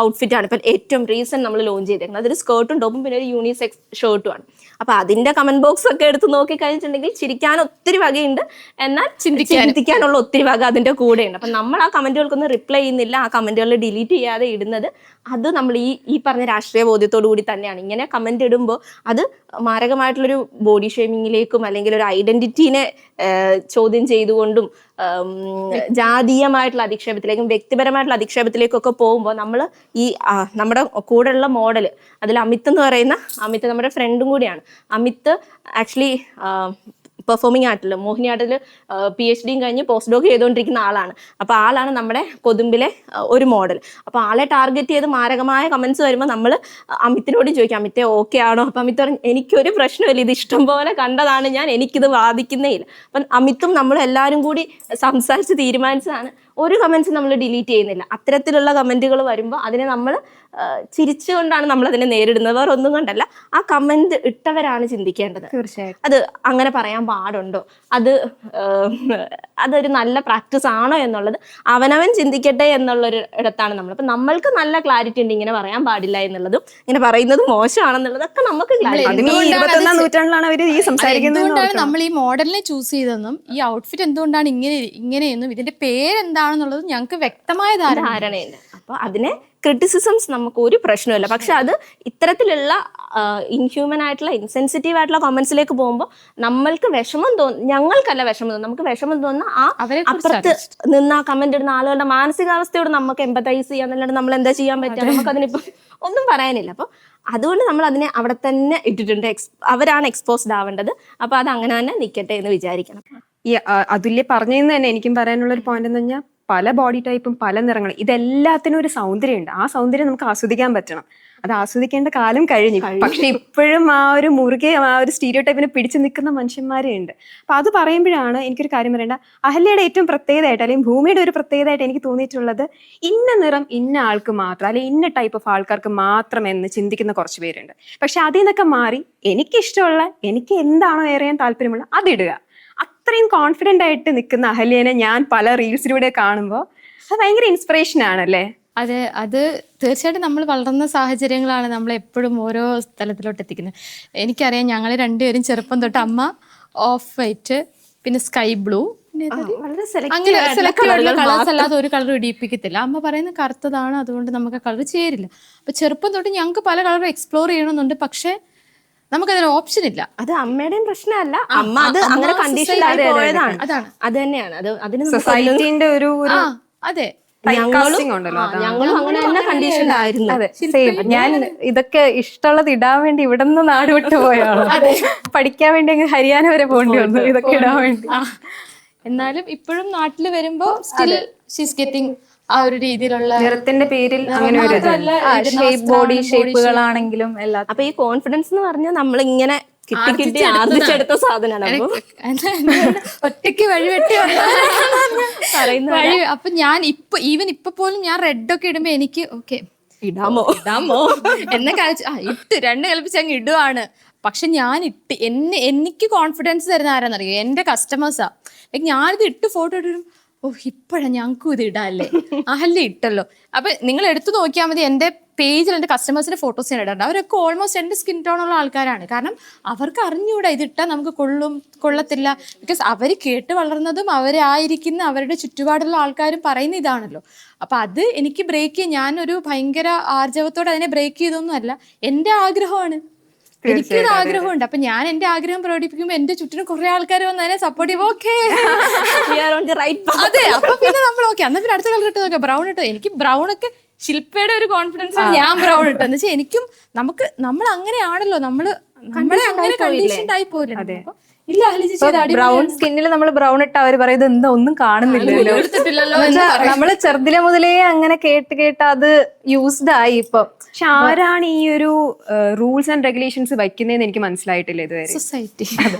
ഔട്ട്ഫിറ്റാണ് ഇപ്പം ഏറ്റവും റീസെന്റ് നമ്മൾ ലോഞ്ച് ചെയ്തേക്കുന്നത്. അതൊരു സ്കേർട്ടും ടോപ്പും പിന്നെ ഒരു യൂണിസെക്സ് ഷർട്ടുമാണ്. അപ്പോൾ അതിന്റെ കമന്റ് ബോക്സ് ഒക്കെ എടുത്ത് നോക്കി കഴിഞ്ഞിട്ടുണ്ടെങ്കിൽ ചിരിക്കാൻ ഒത്തിരി വകയുണ്ട്, എന്നാൽ ചിന്തിക്കാനുള്ള ഒത്തിരി വക അതിന്റെ കൂടെയുണ്ട്. അപ്പം നമ്മൾ ആ കമന്റുകൾക്കൊന്നും റിപ്ലൈ ചെയ്യുന്നില്ല, ആ കമന്റുകളിൽ ഡിലീറ്റ് ചെയ്യാതെ ഇടുന്നത് അത് നമ്മൾ ഈ പറഞ്ഞ രാഷ്ട്രീയ ബോധ്യത്തോടു കൂടി തന്നെയാണ്. ഇങ്ങനെ കമന്റ് ഇടുമ്പോൾ അത് മാരകമായിട്ടുള്ളൊരു ബോഡി ഷേമിങ്ങിലേക്കും അല്ലെങ്കിൽ ഒരു ഐഡന്റിറ്റീനെ ചോദ്യം ചെയ്തുകൊണ്ടും ജാതീയമായിട്ടുള്ള അധിക്ഷേപത്തിലേക്കും വ്യക്തിപരമായിട്ടുള്ള അധിക്ഷേപത്തിലേക്കും ഒക്കെ പോകുമ്പോൾ നമ്മൾ നമ്മുടെ കൂടെയുള്ള മോഡൽ അതിൽ അമിത് എന്ന് പറയുന്ന അമിത് നമ്മുടെ ഫ്രണ്ടും കൂടിയാണ്. അമിത് ആക്ച്വലി പെർഫോമിംഗ് ആർട്ടിൽ മോഹിനിയാട്ടിൽ PhD കഴിഞ്ഞ് പോസ്റ്റ് ഡോക്ക് ചെയ്തുകൊണ്ടിരിക്കുന്ന ആളാണ്. അപ്പോൾ ആളാണ് നമ്മുടെ കൊതുമ്പിലെ ഒരു മോഡൽ. അപ്പോൾ ആളെ ടാർഗറ്റ് ചെയ്ത് മാരകമായ കമൻസ് വരുമ്പോൾ നമ്മൾ അമിത്തിനോട് ചോദിക്കാം, അമിത്തെ ഓക്കെ ആണോ? അപ്പം അമിത് പറഞ്ഞു എനിക്കൊരു പ്രശ്നമില്ല, ഇത് ഇഷ്ടം പോലെ കണ്ടതാണ് ഞാൻ, എനിക്കിത് ബാധിക്കുന്നേ ഇല്ല. അപ്പം അമിത്തും നമ്മൾ എല്ലാവരും കൂടി സംസാരിച്ച് തീരുമാനിച്ചതാണ്. ഒരു കമൻസ് നമ്മൾ ഡിലീറ്റ് ചെയ്യുന്നില്ല. അത്തരത്തിലുള്ള കമൻറ്റുകൾ വരുമ്പോൾ അതിനെ നമ്മൾ ചിരിച്ചുകൊണ്ടാണ് നമ്മൾ അതിനെ നേരിടുന്നത്, വേറെ ഒന്നും കൊണ്ടല്ല. ആ കമന്റ് ഇട്ടവരാണ് ചിന്തിക്കേണ്ടത്. തീർച്ചയായിട്ടും അത് അങ്ങനെ പറയാൻ പാടുണ്ടോ, അതൊരു നല്ല പ്രാക്ടീസ് ആണോ എന്നുള്ളത് അവനവൻ ചിന്തിക്കട്ടെ എന്നുള്ളൊരു ഇടത്താണ് നമ്മൾ. അപ്പൊ നമ്മൾക്ക് നല്ല ക്ലാരിറ്റി ഉണ്ട് ഇങ്ങനെ പറയാൻ പാടില്ല എന്നുള്ളതും ഇങ്ങനെ പറയുന്നത് മോശമാണെന്നുള്ളതൊക്കെ നമുക്ക് ക്ലാരിറ്റി. അതും ഈ 21-ാം നൂറ്റാണ്ടിലാണ് അവർ ഈ സംസാരിക്കുന്നത്. എന്തുകൊണ്ടാണ് നമ്മൾ ഈ മോഡലിനെ ചൂസ് ചെയ്തതെന്നും ഈ ഔട്ട്ഫിറ്റ് എന്തുകൊണ്ടാണ് ഇങ്ങനെയെന്നും ഇതിന്റെ പേരെന്താണെന്നുള്ളത് ഞങ്ങൾക്ക് വ്യക്തമായ ധാരണയുണ്ട്. അപ്പൊ അതിനെ ക്രിറ്റിസിസംസ് നമുക്ക് ഒരു പ്രശ്നമില്ല. പക്ഷെ അത് ഇത്തരത്തിലുള്ള ഇൻഹ്യൂമൻ ആയിട്ടുള്ള ഇൻസെൻസിറ്റീവ് ആയിട്ടുള്ള കമന്റ്സിലേക്ക് പോകുമ്പോൾ നമ്മൾക്ക് വിഷമം ഞങ്ങൾക്കല്ല വിഷമം തോന്നും, നമുക്ക് വിഷമം തോന്നുന്ന ആ അപ്പുറത്ത് നിന്ന് ആ കമന്റ് ഇടുന്ന ആളുകളുടെ മാനസികാവസ്ഥയോട് നമുക്ക് എമ്പത്തൈസ് ചെയ്യാന്നല്ലാണ്ട് നമ്മൾ എന്താ ചെയ്യാൻ പറ്റുക, നമുക്ക് അതിനിപ്പം ഒന്നും പറയാനില്ല. അപ്പൊ അതുകൊണ്ട് നമ്മൾ അതിനെ അവിടെ തന്നെ ഇട്ടിട്ടുണ്ട്. അവരാണ് എക്സ്പോസ്ഡ് ആവേണ്ടത്. അപ്പൊ അത് അങ്ങനെ തന്നെ നിൽക്കട്ടെ എന്ന് വിചാരിക്കണം. ഈ അതുല്യ പറഞ്ഞതെന്ന് തന്നെ എനിക്കും പറയാനുള്ള ഒരു പോയിന്റ് എന്ന് പറഞ്ഞാൽ പല ബോഡി ടൈപ്പും പല നിറങ്ങളും, ഇതെല്ലാത്തിനും ഒരു സൗന്ദര്യമുണ്ട്. ആ സൗന്ദര്യം നമുക്ക് ആസ്വദിക്കാൻ പറ്റണം. അത് ആസ്വദിക്കേണ്ട കാലം കഴിഞ്ഞു. പക്ഷെ ഇപ്പോഴും ആ ഒരു മുറുകെ ആ ഒരു സ്റ്റീരിയോ ടൈപ്പിനെ പിടിച്ചു നിൽക്കുന്ന മനുഷ്യന്മാരെ ഉണ്ട്. അപ്പൊ അത് പറയുമ്പോഴാണ് എനിക്കൊരു കാര്യം പറയേണ്ട. അഹല്യയുടെ ഏറ്റവും പ്രത്യേകതയായിട്ട് അല്ലെങ്കിൽ ഭൂമിയുടെ ഒരു പ്രത്യേകതയായിട്ട് എനിക്ക് തോന്നിയിട്ടുള്ളത്, ഇന്ന നിറം ഇന്ന ആൾക്ക് മാത്രം അല്ലെങ്കിൽ ഇന്ന ടൈപ്പ് ഓഫ് ആൾക്കാർക്ക് മാത്രം എന്ന് ചിന്തിക്കുന്ന കുറച്ച് പേരുണ്ട്. പക്ഷെ അതിൽ നിന്നൊക്കെ മാറി എനിക്കിഷ്ടമുള്ള, എനിക്ക് എന്താണോ ഏറിയാൻ താല്പര്യമുള്ള അതിടുക. അത്രയും കോൺഫിഡൻ്റ് ആയിട്ട് നിൽക്കുന്ന അഹല്യനെ ഞാൻ പല റീൽസിലൂടെ കാണുമ്പോൾ അത് ഭയങ്കര ഇൻസ്പിറേഷൻ ആണല്ലേ. അതെ, അത് തീർച്ചയായിട്ടും നമ്മൾ വളർന്ന സാഹചര്യങ്ങളാണ് നമ്മൾ എപ്പോഴും ഓരോ സ്ഥലത്തിലോട്ട് എത്തിക്കുന്നത്. എനിക്കറിയാം, ഞങ്ങൾ രണ്ടുപേരും ചെറുപ്പം തൊട്ട് അമ്മ ഓഫ് വൈറ്റ്, പിന്നെ സ്കൈ ബ്ലൂ, അങ്ങനെ സെലക്ട് ആയിട്ടുള്ള കളേഴ്സ് അല്ലാതെ ഒരു കളർ ഇടിയിപ്പിക്കത്തില്ല. അമ്മ പറയുന്നത് കറുത്തതാണ്, അതുകൊണ്ട് നമുക്ക് കളർ ചേരില്ല. അപ്പൊ ചെറുപ്പം തൊട്ട് ഞങ്ങൾക്ക് പല കളറും എക്സ്പ്ലോർ ചെയ്യണമെന്നുണ്ട്. പക്ഷെ നമുക്കതിന് ഓപ്ഷൻ ഇല്ല. അത് അമ്മയുടെയും പ്രശ്നമല്ല, അമ്മ അത് അങ്ങനെ കണ്ടീഷനിലായി പോയതാണ്. അതാണ് അത് തന്നെയാണ് അതിന് സൊസൈറ്റിന്റെ ഒരു അതെ ഞങ്ങളും അങ്ങനെ തന്നെ കണ്ടീഷനിലായിരുന്നു. അതെ, സെയിം. ഞാൻ ഇതൊക്കെ ഇഷ്ടമുള്ളത് ഇടാൻ വേണ്ടി ഇവിടെ നിന്ന് നാട് വിട്ടു പോയാണ്. പഠിക്കാൻ വേണ്ടി അങ്ങ് ഹരിയാന വരെ പോകേണ്ടി വന്നു ഇതൊക്കെ ഇടാൻ വേണ്ടി. എന്നാലും ഇപ്പോഴും നാട്ടിൽ വരുമ്പോ സ്റ്റിൽ ഷീസ് ഗെറ്റിംഗ് ആ ഒരു രീതിയിലുള്ള നിറത്തിന്റെ പേരിൽ അങ്ങനെ ഒരു ഷേപ്പ്, ബോഡി ഷേപ്പുകളാണെങ്കിലും എല്ലാം. അപ്പൊ ഈ കോൺഫിഡൻസ് എന്ന് പറഞ്ഞാൽ നമ്മൾ ഇങ്ങനെ കിട്ടി ആർജിച്ചെടുത്ത സാധനമാണ്. ഒറ്റയ്ക്ക് വഴിവെട്ടി വഴി. അപ്പൊ ഞാൻ ഇപ്പൊ പോലും ഞാൻ റെഡ് ഒക്കെ ഇടുമ്പോ എനിക്ക് ഓക്കെ ഇടാമോ എന്നെ ഇട്ട് രണ്ട് കൽപ്പിച്ച് അങ്ങ് ഇടുവാണ്. പക്ഷെ ഞാൻ എനിക്ക് കോൺഫിഡൻസ് തരുന്ന ആരാന്നറിയോ? എന്റെ കസ്റ്റമേഴ്സാ. ലൈക്ക് ഞാനിത് ഇട്ട് ഫോട്ടോ ഇട്ടും ഇപ്പോഴാണ് ഞങ്ങൾക്കും ഇത് ഇടാല്ലേ, അഹല്യ ഇട്ടല്ലോ. അപ്പൊ നിങ്ങൾ എടുത്തു നോക്കിയാൽ മതി, എന്റെ പേജിൽ എൻ്റെ കസ്റ്റമേഴ്സിന്റെ ഫോട്ടോസ് ഞാൻ ഇടാറുണ്ട്. അവരൊക്കെ ഓൾമോസ്റ്റ് എൻ്റെ സ്കിൻ ടോണുള്ള ആൾക്കാരാണ്. കാരണം അവർക്ക് അറിഞ്ഞുകൂടാ ഇതിട്ടാൽ നമുക്ക് കൊള്ളത്തില്ല. ബിക്കോസ് അവർ കേട്ട് വളർന്നതും അവരായിരിക്കുന്ന അവരുടെ ചുറ്റുപാടുള്ള ആൾക്കാരും പറയുന്ന ഇതാണല്ലോ. അപ്പൊ അത് എനിക്ക് ബ്രേക്ക് ചെയ്യാൻ, ഞാനൊരു ഭയങ്കര ആർജവത്തോടെ അതിനെ ബ്രേക്ക് ചെയ്തൊന്നും അല്ല, എൻ്റെ ആഗ്രഹമാണ്. എനിക്കൊരു ആഗ്രഹമുണ്ട്. അപ്പൊ ഞാൻ എന്റെ ആഗ്രഹം പ്രകടിപ്പിക്കുമ്പോൾ എന്റെ ചുറ്റിനും കുറെ ആൾക്കാർ വന്ന് അതിനെ സപ്പോർട്ട് ചെയ്യുമ്പോൾ ഓക്കെ അതെ. അപ്പൊ പിന്നെ നമ്മൾ ഓക്കെ എന്നാ പിന്നെ അടുത്ത കളർ ഇട്ട് നോക്കാം, ബ്രൗൺ ഇട്ടോ. എനിക്ക് ബ്രൗൺ ഒക്കെ ശില്പയുടെ ഒരു കോൺഫിഡൻസ് ഞാൻ ബ്രൗൺ ഇട്ടോ എന്ന് വെച്ചാൽ എനിക്കും നമ്മൾ അങ്ങനെയാണല്ലോ, നമ്മളെ അങ്ങനെ കണ്ടീഷൻഡ് ആയി പോയില്ലേ. ബ്രൗൺ സ്കിന്നിൽ നമ്മൾ ബ്രൗൺ ഇട്ട അവര് പറയുന്നത് എന്താ ഒന്നും കാണുന്നില്ലല്ലോ. നമ്മള് ചെറുതിലെ മുതലേ അങ്ങനെ കേട്ട് അത് യൂസ്ഡ് ആയി. ഇപ്പൊ പക്ഷെ ആരാണ് ഈ ഒരു റൂൾസ് ആൻഡ് റെഗുലേഷൻസ് വയ്ക്കുന്നതെന്ന് എനിക്ക് മനസ്സിലായിട്ടില്ല ഇതുവരെ. സൊസൈറ്റി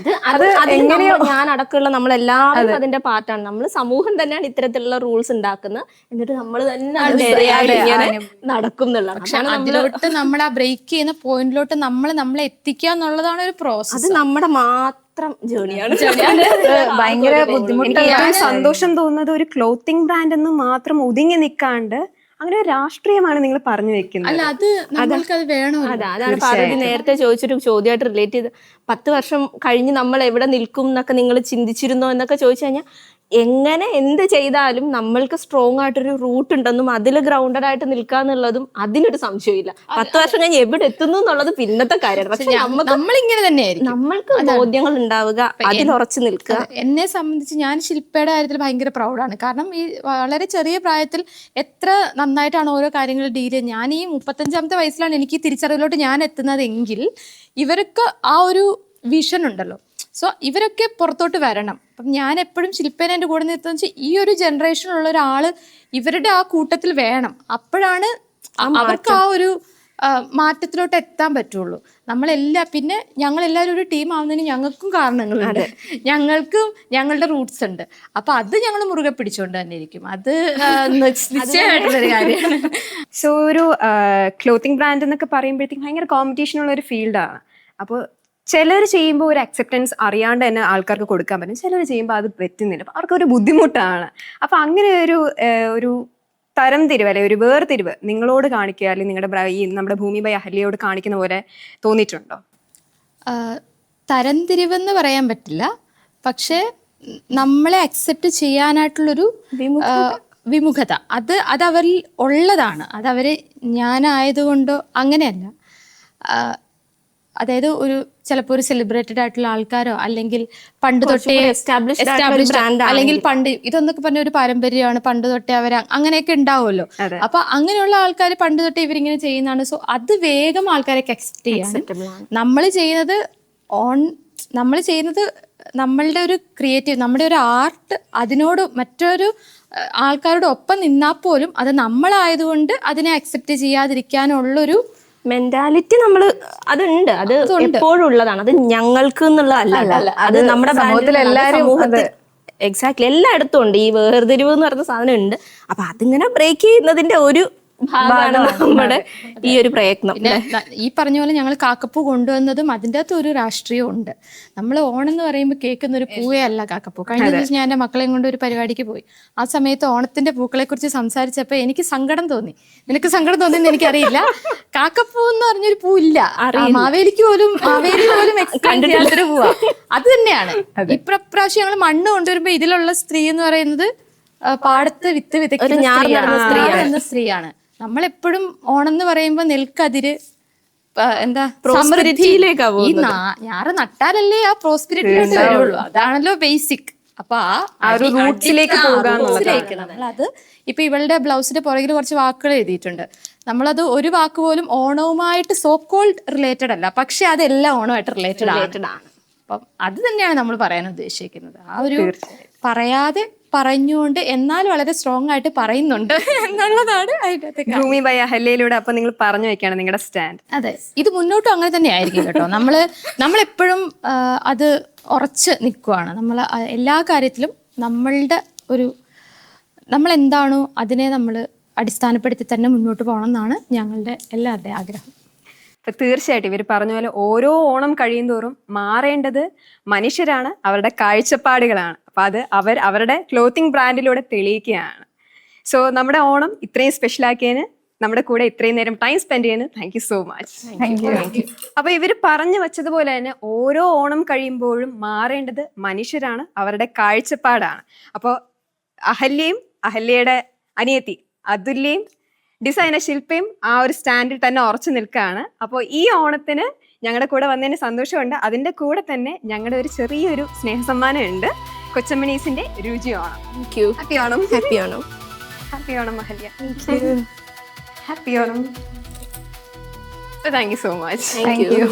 അത് എങ്ങനെയോ ഞാൻ അടക്കമുള്ള നമ്മളെല്ലാവരും അതിന്റെ പാർട്ടാണ്. നമ്മൾ സമൂഹം തന്നെയാണ് ഇത്തരത്തിലുള്ള റൂൾസ് ഉണ്ടാക്കുന്നത്. എന്നിട്ട് നമ്മൾ തന്നെ നടക്കും എന്നുള്ളതാണ്. പക്ഷെ അതിലോട്ട് നമ്മൾ ആ ബ്രേക്ക് ചെയ്യുന്ന പോയിന്റിലോട്ട് നമ്മളെ എത്തിക്കുക എന്നുള്ളതാണ് ഒരു പ്രോസസ്. അത് നമ്മുടെ ജേണിയാണ്. ഭയങ്കര ബുദ്ധിമുട്ട്. സന്തോഷം തോന്നുന്നത് ഒരു ക്ലോത്തിങ് ബ്രാൻഡ് എന്ന് മാത്രം ഒതുങ്ങി നിൽക്കാണ്ട് അങ്ങനെ ഒരു രാഷ്ട്രീയമാണ് നിങ്ങൾ പറഞ്ഞു വെക്കുന്നത്. അല്ല, അത് നമ്മൾക്കത് വേണോ? അതാണ് പാർവതി നേരത്തെ ചോദിച്ചൊരു ചോദ്യമായിട്ട് റിലേറ്റ് ചെയ്ത് 10 വർഷം കഴിഞ്ഞ് നമ്മൾ എവിടെ നിൽക്കും എന്നൊക്കെ നിങ്ങൾ ചിന്തിച്ചിരുന്നോ എന്നൊക്കെ ചോദിച്ചു കഴിഞ്ഞാൽ, എങ്ങനെ എന്ത് ചെയ്താലും നമ്മൾക്ക് സ്ട്രോങ് ആയിട്ടൊരു റൂട്ട് ഉണ്ടെന്നും അതിൽ ഗ്രൗണ്ടഡ് ആയിട്ട് നിൽക്കാന്നുള്ളതും അതിനൊരു സംശയമില്ല. 10 വർഷം കഴിഞ്ഞ് എവിടെ എത്തുന്നു എന്നുള്ളത് പിന്നത്തെ കാര്യമാണ്. പക്ഷെ നമ്മളിങ്ങനെ തന്നെയായിരിക്കും, നമ്മൾക്ക് ബോധ്യങ്ങൾ ഉണ്ടാവുക, അതിൽ ഉറച്ചു നിൽക്കുക. എന്നെ സംബന്ധിച്ച് ഞാൻ ശില്പയുടെ കാര്യത്തിൽ ഭയങ്കര പ്രൗഡാണ്. കാരണം ഈ വളരെ ചെറിയ പ്രായത്തിൽ എത്ര നന്നായിട്ടാണ് ഓരോ കാര്യങ്ങൾ ഡീൽ ചെയ്യുന്നത്. ഞാൻ ഈ 35-ാമത്തെ വയസ്സിലാണ് എനിക്ക് തിരിച്ചറിവിലോട്ട് ഞാൻ എത്തുന്നതെങ്കിൽ ഇവർക്ക് ആ ഒരു വിഷൻ ഉണ്ടല്ലോ. സോ ഇവരൊക്കെ പുറത്തോട്ട് വരണം. അപ്പം ഞാൻ എപ്പോഴും ശില്പേനെ എൻ്റെ കൂടെ നിർത്തുന്ന വെച്ചാൽ ഈ ഒരു ജനറേഷനിലുള്ള ഒരാള് ഇവരുടെ ആ കൂട്ടത്തിൽ വേണം. അപ്പോഴാണ് അവർക്ക് ആ ഒരു മാറ്റത്തിലോട്ട് എത്താൻ പറ്റുള്ളൂ. പിന്നെ ഞങ്ങളെല്ലാവരും ഒരു ടീം ആവുന്നതിന് ഞങ്ങൾക്കും കാരണങ്ങളുണ്ട്, ഞങ്ങൾക്കും ഞങ്ങളുടെ റൂട്ട്സ് ഉണ്ട്. അപ്പൊ അത് ഞങ്ങൾ മുറുകെ പിടിച്ചുകൊണ്ട് തന്നെ ഇരിക്കും. അത് നിശ്ചയമായിട്ടുള്ളൊരു കാര്യമാണ്. സോ ഒരു ക്ലോത്തിങ് ബ്രാൻഡ് എന്നൊക്കെ പറയുമ്പോഴത്തേക്കും ഭയങ്കര കോമ്പറ്റീഷൻ ഉള്ള ഒരു ഫീൽഡാണ്. അപ്പോൾ ചിലർ ചെയ്യുമ്പോൾ ഒരു അക്സെപ്റ്റൻസ് അറിയാണ്ട് തന്നെ ആൾക്കാർക്ക് കൊടുക്കാൻ പറ്റും, ചിലർ ചെയ്യുമ്പോൾ അത് പറ്റുന്നില്ല, അപ്പോൾ അവർക്കൊരു ബുദ്ധിമുട്ടാണ്. അപ്പോൾ അങ്ങനെ ഒരു തരം തിരിവ് അല്ലെ ഒരു വേർതിരിവ് നിങ്ങളോട് കാണിക്കുക, അല്ലെങ്കിൽ നിങ്ങളുടെ നമ്മുടെ ഭൂമി ബൈ അഹല്യയോട് കാണിക്കുന്ന പോലെ തോന്നിയിട്ടുണ്ടോ? തരംതിരിവെന്ന് പറയാൻ പറ്റില്ല, പക്ഷേ നമ്മളെ അക്സെപ്റ്റ് ചെയ്യാനായിട്ടുള്ളൊരു വിമുഖത അത് അവരിൽ ഉള്ളതാണ്. അതവര് ഞാനായതുകൊണ്ടോ അങ്ങനെയല്ല. അതായത് ചിലപ്പോൾ ഒരു സെലിബ്രേറ്റഡ് ആയിട്ടുള്ള ആൾക്കാരോ അല്ലെങ്കിൽ പണ്ട് തൊട്ടേ എസ്റ്റാബ്ലിഷ്ഡ് അല്ലെങ്കിൽ പണ്ട് ഇതൊന്നൊക്കെ പറഞ്ഞ ഒരു പാരമ്പര്യമാണ്, പണ്ട് തൊട്ടേ അങ്ങനെയൊക്കെ ഉണ്ടാവുമല്ലോ. അപ്പൊ അങ്ങനെയുള്ള ആൾക്കാർ പണ്ട് തൊട്ടേ ഇവരിങ്ങനെ ചെയ്യുന്നതാണ്. സോ അത് വേഗം ആൾക്കാരെ അക്സെപ്റ്റ് ചെയ്യാൻ നമ്മൾ ചെയ്യുന്നത് നമ്മളുടെ ഒരു ക്രിയേറ്റീവ്, നമ്മുടെ ഒരു ആർട്ട് അതിനോട് മറ്റൊരു ആൾക്കാരുടെ ഒപ്പം നിന്നാൽ പോലും അത് നമ്മളായതുകൊണ്ട് അതിനെ അക്സെപ്റ്റ് ചെയ്യാതിരിക്കാനുള്ളൊരു മെന്റാലിറ്റി അതുണ്ട്, അത് എപ്പോഴും ഉള്ളതാണ്. അത് ഞങ്ങൾക്ക് എന്നുള്ളതല്ല, അത് നമ്മുടെ സമൂഹത്തിൽ എക്സാക്ട്ലി എല്ലായിടത്തും ഉണ്ട്. ഈ വേർതിരിവ് എന്ന് പറയുന്ന സാധനം ഉണ്ട്. അപ്പൊ അതിങ്ങനെ ബ്രേക്ക് ചെയ്യുന്നതിന്റെ ഒരു ഭാഗമാണ് നമ്മുടെ ഈ ഒരു പ്രയത്നം. ഈ പറഞ്ഞ പോലെ ഞങ്ങൾ കാക്കപ്പൂ കൊണ്ടുവന്നതും അതിൻ്റെ അകത്ത് ഒരു രാഷ്ട്രീയം ഉണ്ട്. നമ്മൾ ഓണം എന്ന് പറയുമ്പോൾ കേൾക്കുന്ന ഒരു പൂവേ അല്ല കാക്കപ്പൂ. കഴിഞ്ഞ ദിവസം ഞാൻ എൻ്റെ മക്കളെയും കൊണ്ട് ഒരു പരിപാടിക്ക് പോയി. ആ സമയത്ത് ഓണത്തിന്റെ പൂക്കളെ കുറിച്ച് സംസാരിച്ചപ്പോൾ എനിക്ക് സങ്കടം തോന്നി. നിനക്ക് സങ്കടം തോന്നിയെന്ന് എനിക്കറിയില്ല. കാക്കപ്പൂ എന്ന് പറഞ്ഞൊരു പൂ ഇല്ല, മാവേലി പോലും കണ്ടിട്ടുള്ളൊരു പൂവാ. അത് തന്നെയാണ് ഇപ്രാവശ്യം ഞങ്ങൾ മണ്ണ് കൊണ്ടുവരുമ്പോ ഇതിലുള്ള സ്ത്രീ എന്ന് പറയുന്നത് പാടത്ത് വിത്ത് വിതയ്ക്കുന്ന സ്ത്രീയാണ്. നമ്മളെപ്പോഴും ഓണം എന്ന് പറയുമ്പോ നെൽക്കതിര് എന്താ സമൃദ്ധിയിലേക്കാ ഞാറ് നട്ടാലല്ലേ ആ പ്രോസ്പിരിറ്റിയിലോട്ട് വരുള്ളൂ. അതാണല്ലോ ബേസിക്. അപ്പൊ ആ ഒരു റൂട്ട്സിലേക്ക് നമ്മളത് ഇപ്പൊ ഇവളുടെ ബ്ലൗസിന്റെ പുറകിൽ കുറച്ച് വാക്കുകൾ എഴുതിയിട്ടുണ്ട്. നമ്മളത് ഒരു വാക്ക് പോലും ഓണവുമായിട്ട് സോ കോൾഡ് റിലേറ്റഡ് അല്ല, പക്ഷെ അതെല്ലാം ഓണമായിട്ട് റിലേറ്റഡ് ആണ്. അപ്പം അത് തന്നെയാണ് നമ്മൾ പറയാൻ ഉദ്ദേശിക്കുന്നത്. ആ ഒരു പറയാതെ പറഞ്ഞുകൊണ്ട് എന്നാൽ വളരെ സ്ട്രോങ് ആയിട്ട് പറയുന്നുണ്ട് എന്നുള്ളതാണ് അതിന്റെ ഭൂമി ബൈ അഹല്യയിലൂടെ. അപ്പൊ നിങ്ങൾ പറഞ്ഞു വെക്കാണ് നിങ്ങളുടെ സ്റ്റാൻഡ്. അതെ, ഇത് മുന്നോട്ടും അങ്ങനെ തന്നെ ആയിരിക്കും കേട്ടോ. നമ്മളെപ്പോഴും അത് ഉറച്ച് നിൽക്കുവാണ്. നമ്മൾ എല്ലാ കാര്യത്തിലും നമ്മൾ എന്താണോ അതിനെ നമ്മൾ അടിസ്ഥാനപ്പെടുത്തി തന്നെ മുന്നോട്ട് പോകണം എന്നാണ് ഞങ്ങളുടെ എല്ലാവരുടെയും ആഗ്രഹം. അപ്പൊ തീർച്ചയായിട്ടും ഇവർ പറഞ്ഞ പോലെ ഓരോ ഓണം കഴിയുന്തോറും മാറേണ്ടത് മനുഷ്യരാണ്, അവരുടെ കാഴ്ചപ്പാടുകളാണ്. അപ്പൊ അത് അവരുടെ ക്ലോത്തിങ് ബ്രാൻഡിലൂടെ തെളിയിക്കുകയാണ്. സോ നമ്മുടെ ഓണം ഇത്രയും സ്പെഷ്യലാക്കിയതിന്, നമ്മുടെ കൂടെ ഇത്രയും നേരം ടൈം സ്പെൻഡ് ചെയ്യുന്നത് താങ്ക് യു സോ മച്ച്. അപ്പൊ ഇവർ പറഞ്ഞു വെച്ചതുപോലെ തന്നെ ഓരോ ഓണം കഴിയുമ്പോഴും മാറേണ്ടത് മനുഷ്യരാണ്, അവരുടെ കാഴ്ചപ്പാടാണ്. അപ്പോൾ അഹല്യയും അഹല്യയുടെ അനിയത്തി അതുല്യയും ഡിസൈനർ ശില്പയും ആ ഒരു സ്റ്റാൻഡിൽ തന്നെ ഉറച്ചു നിൽക്കുകയാണ്. അപ്പോൾ ഈ ഓണത്തിന് ഞങ്ങളുടെ കൂടെ വന്നതിന് സന്തോഷമുണ്ട്. അതിൻ്റെ കൂടെ തന്നെ ഞങ്ങളുടെ ഒരു ചെറിയൊരു സ്നേഹസമ്മാനം ഉണ്ട്. കൊച്ചമ്മണീസിന്റെ രുചി Onam. Happy Onam. Happy Onam. Happy Onam Ahalya. Happy Onam. Thank you so much. Thank you.